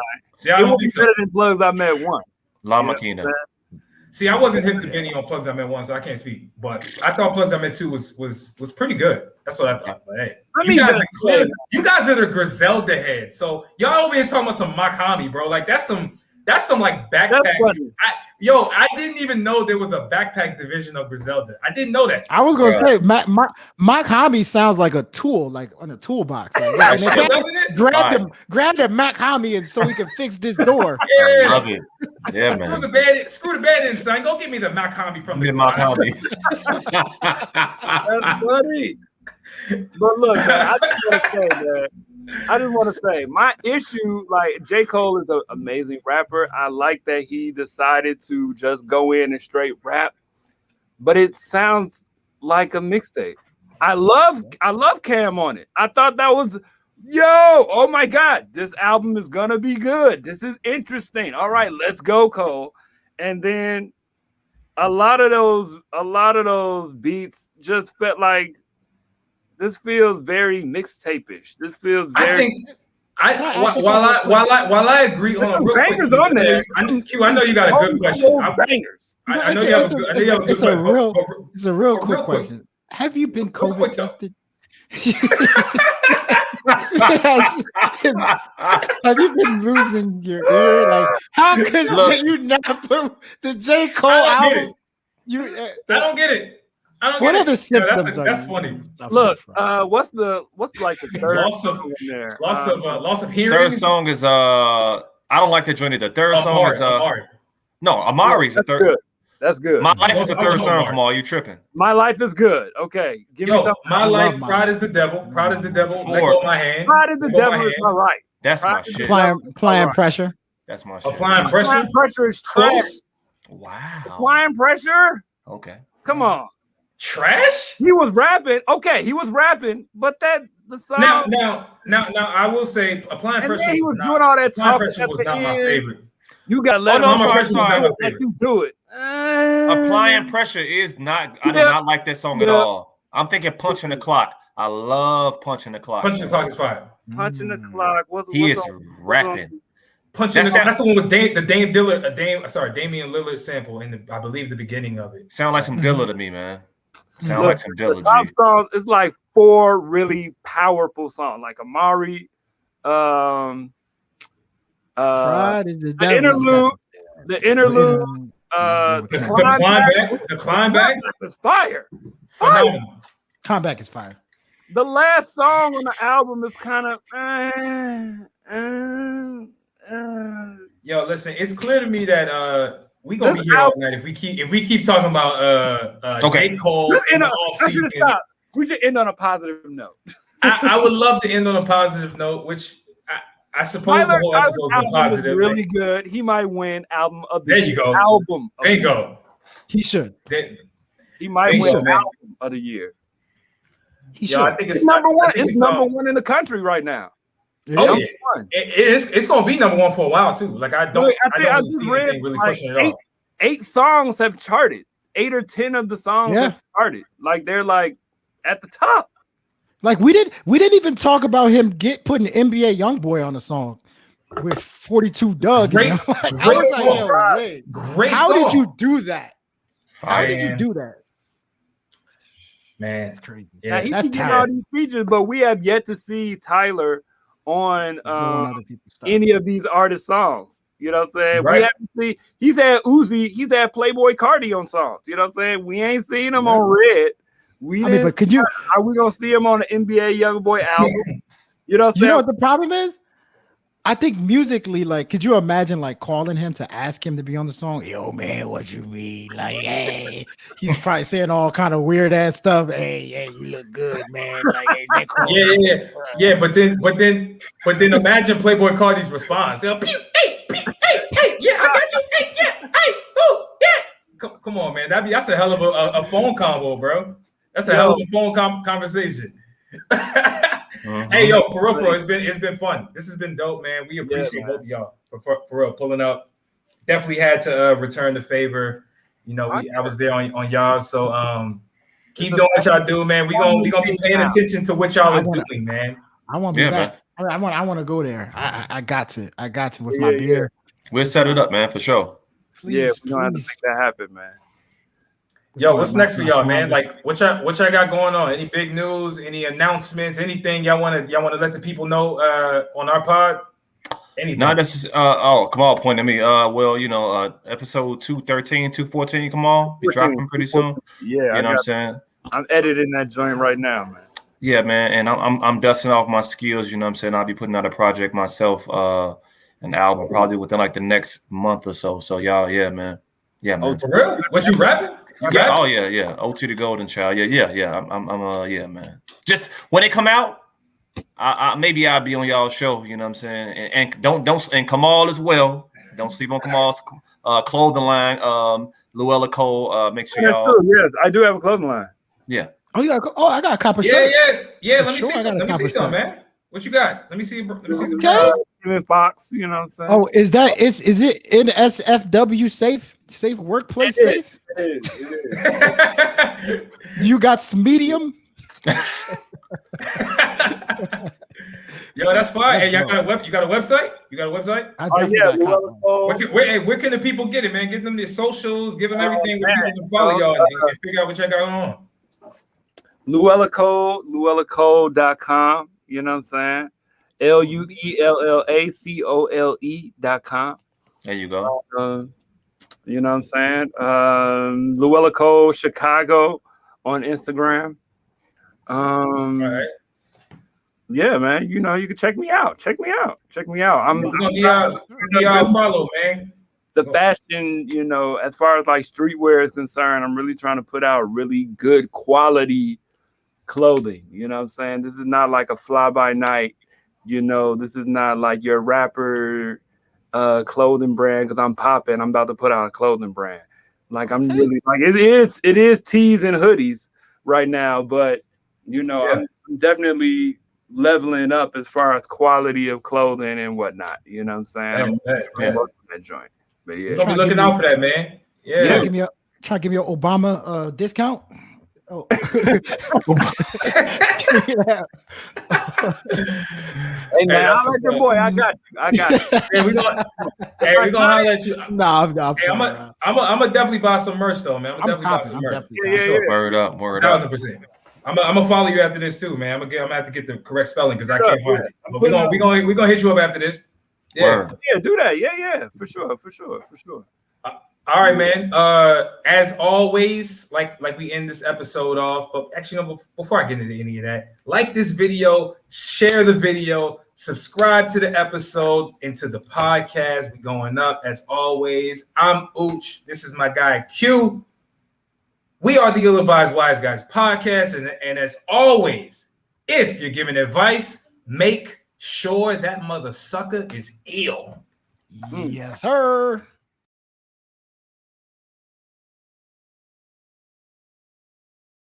It was better than Plugs I Met 1. La Maquina. See, I wasn't hip to Benny on Plugs I Met 1, so I can't speak. But I thought Plugs I Met 2 was pretty good. That's what I thought. But hey, you guys are the Griselda heads. So y'all over here talking about some Makami, bro. Like that's some like backpack. I didn't even know there was a backpack division of Griselda. I didn't know that. I was gonna say Makami sounds like a tool, like on a toolbox. Like, grab the Makami and so we can fix this door. I love it. Yeah, man. Screw the bed in, son. Go get me the Makami from the Makami. That's funny. But look, man, I just want to say my issue, like J. Cole is an amazing rapper. I like that he decided to just go in and straight rap, but it sounds like a mixtape. I love Cam on it. I thought that was, oh my God, this album is gonna be good. This is interesting. All right, let's go, Cole. And then a lot of those beats just felt like this feels very mixtape-ish. This feels very. While I agree, hold on, real bangers quick, on there. Q, I know you got a good question. Bangers. I know you have a good question. It's a real quick question. Have you been COVID tested? Have you been losing your ear? Like, how could you not put the J. Cole album? I don't get it. What other symptoms? That's funny. Look, what's like the third loss of hearing? Third song is I don't like the joint either. Third song is Amari's the third. Good. That's good. My Life is the third song. Come on, you tripping? My Life is good. Okay, give me something. My Life, Pride is the Devil. Pride is the Devil. Let go of my hand. Pride is the Devil is all right. That's my shit. Applying pressure. That's my shit. Applying pressure. Applying pressure is trash. Wow. Applying pressure. Okay. Come on. Trash. He was rapping. Okay, he was rapping, but the song. Now, I will say, Applying Pressure. He was doing all that talking. Pressure was not my favorite. You gotta let him do it. Applying Pressure is not. I do not like that song at all. I'm thinking Punching the Clock. I love Punching the Clock. Punching the Clock is fire. Punching the Clock. He is rapping. Punching the Clock. That's the one with Damian Lillard sample in I believe the beginning of it. Sound like some Dilla to me, man. Like some Dilla. Top songs. It's like 4 really powerful songs, like Amari. Pride is the interlude. The climb back is fire. Phenomenal. Climb back is fire. The last song on the album is kind of. Yo, listen, it's clear to me that we gonna be here all night if we keep talking about J. Cole in the off season. We should end on a positive note. I would love to end on a positive note, which I suppose the whole episode was positive. Really good. He might win album of the year. There you go. Album. Bingo. He should. He might win album of the year. He should. I think it's number one. It's number one in the country right now. Oh yeah, it's gonna be number one for a while too. Like I don't see anything really pushing it off. 8 songs have charted. 8 or 10 of the songs have charted. Like they're like at the top. Like we didn't even talk about him putting NBA YoungBoy on the song with 42 Doug. Great How song. did you do that? How did you do that? Man, that's crazy. Yeah, he's getting all these features, but we have yet to see Tyler on any of these artist songs. You know what I'm saying? Right. We haven't seen. He's had Uzi. He's had Playboy Cardi on songs. You know what I'm saying? We ain't seen him on Red. But could you? Are we gonna see him on the NBA YoungBoy album? You know what I'm saying? You know what the problem is? I think musically, like, could you imagine like calling him to ask him to be on the song? Yo, man, what you mean? Like, hey, he's probably saying all kind of weird ass stuff. Hey, you look good, man. Like, hey, yeah. But then imagine Playboy Cardi's response. Hey, yeah, I got you. Hey, yeah, hey, oh, yeah. Come on, man. That's a hell of a phone combo, bro. That's a hell of a phone conversation. Hey, yo, for real, it's been fun. This has been dope, man. We appreciate both of y'all for real pulling up. Definitely had to return the favor. You know, I was there on y'all, so keep doing what y'all do, man. We gonna be paying attention to what y'all are doing, man. I want to be back. I want to go there. I got to with my beer. We'll set it up, man, for sure. Please, we're gonna have to make that happen, man. Yo, what's next for y'all, man? Like, what y'all got going on? Any big news? Any announcements? Anything y'all want to let the people know on our pod? Anything? No, this is Kamal pointed at me. Well, you know, episode 213, 214, Kamal, be dropping pretty soon. Yeah, you know what I'm saying. I'm editing that joint right now, man. Yeah, man, and I'm dusting off my skills. You know what I'm saying. I'll be putting out a project myself, an album probably within like the next month or so. So y'all, yeah, man. Oh, for real? What you rapping? Yeah. OT the GoldN Child. Yeah. I'm yeah, man. Just when they come out, maybe I'll be on y'all's show. You know what I'm saying? And don't and Kamal as well. Don't sleep on Kamal's clothing line. Luella Cole. Make sure y'all. True. Yes, I do have a clothing line. Yeah. I got a copper shirt. Yeah. Let me see some, man. What you got? Let me see. Okay. Fox. You know what I'm saying? Oh, is it NSFW safe? Safe workplace safe? It is. You got some medium? Yo, that's fine. Hey, y'all got you got a website? You got a website? Where can the people get it, man? Give them their socials, give them everything where people can follow y'all and figure out what y'all got on. LuellaCole.com. You know what I'm saying? LuellaCole.com. There you go. You know what I'm saying? Luella Cole Chicago on Instagram. All right. Yeah, man. You know, you can check me out. I'm follow, man. The fashion, you know, as far as like streetwear is concerned, I'm really trying to put out really good quality clothing. You know what I'm saying? This is not like a fly by night. You know, this is not like your rapper clothing brand because I'm popping. I'm about to put out a clothing brand. Like I'm really like it is tees and hoodies right now, but you know, I'm definitely leveling up as far as quality of clothing and whatnot. You know what I'm saying? I'm working that joint. But yeah, you're gonna be looking out for that, man. Yeah. Try to give me an Obama discount. Oh. Hey man, I like your boy. I got you. Yeah, we gonna holler at you. I'm gonna definitely buy some merch though, man. I'm gonna definitely buy some merch. Yeah. Word up. 1,000%. I'm gonna follow you after this too, man. I'm gonna have to get the correct spelling because I can't find it. But we gonna hit you up after this. Yeah, do that. Yeah, for sure. All right, man. As always, like we end this episode off, but actually, before I get into any of that, like this video, share the video, subscribe to the episode, into the podcast. We going up as always. I'm Ooch. This is my guy Q. We are the Ill-Advised Wise Guys podcast, and as always, if you're giving advice, make sure that mother sucker is ill. Yes, sir.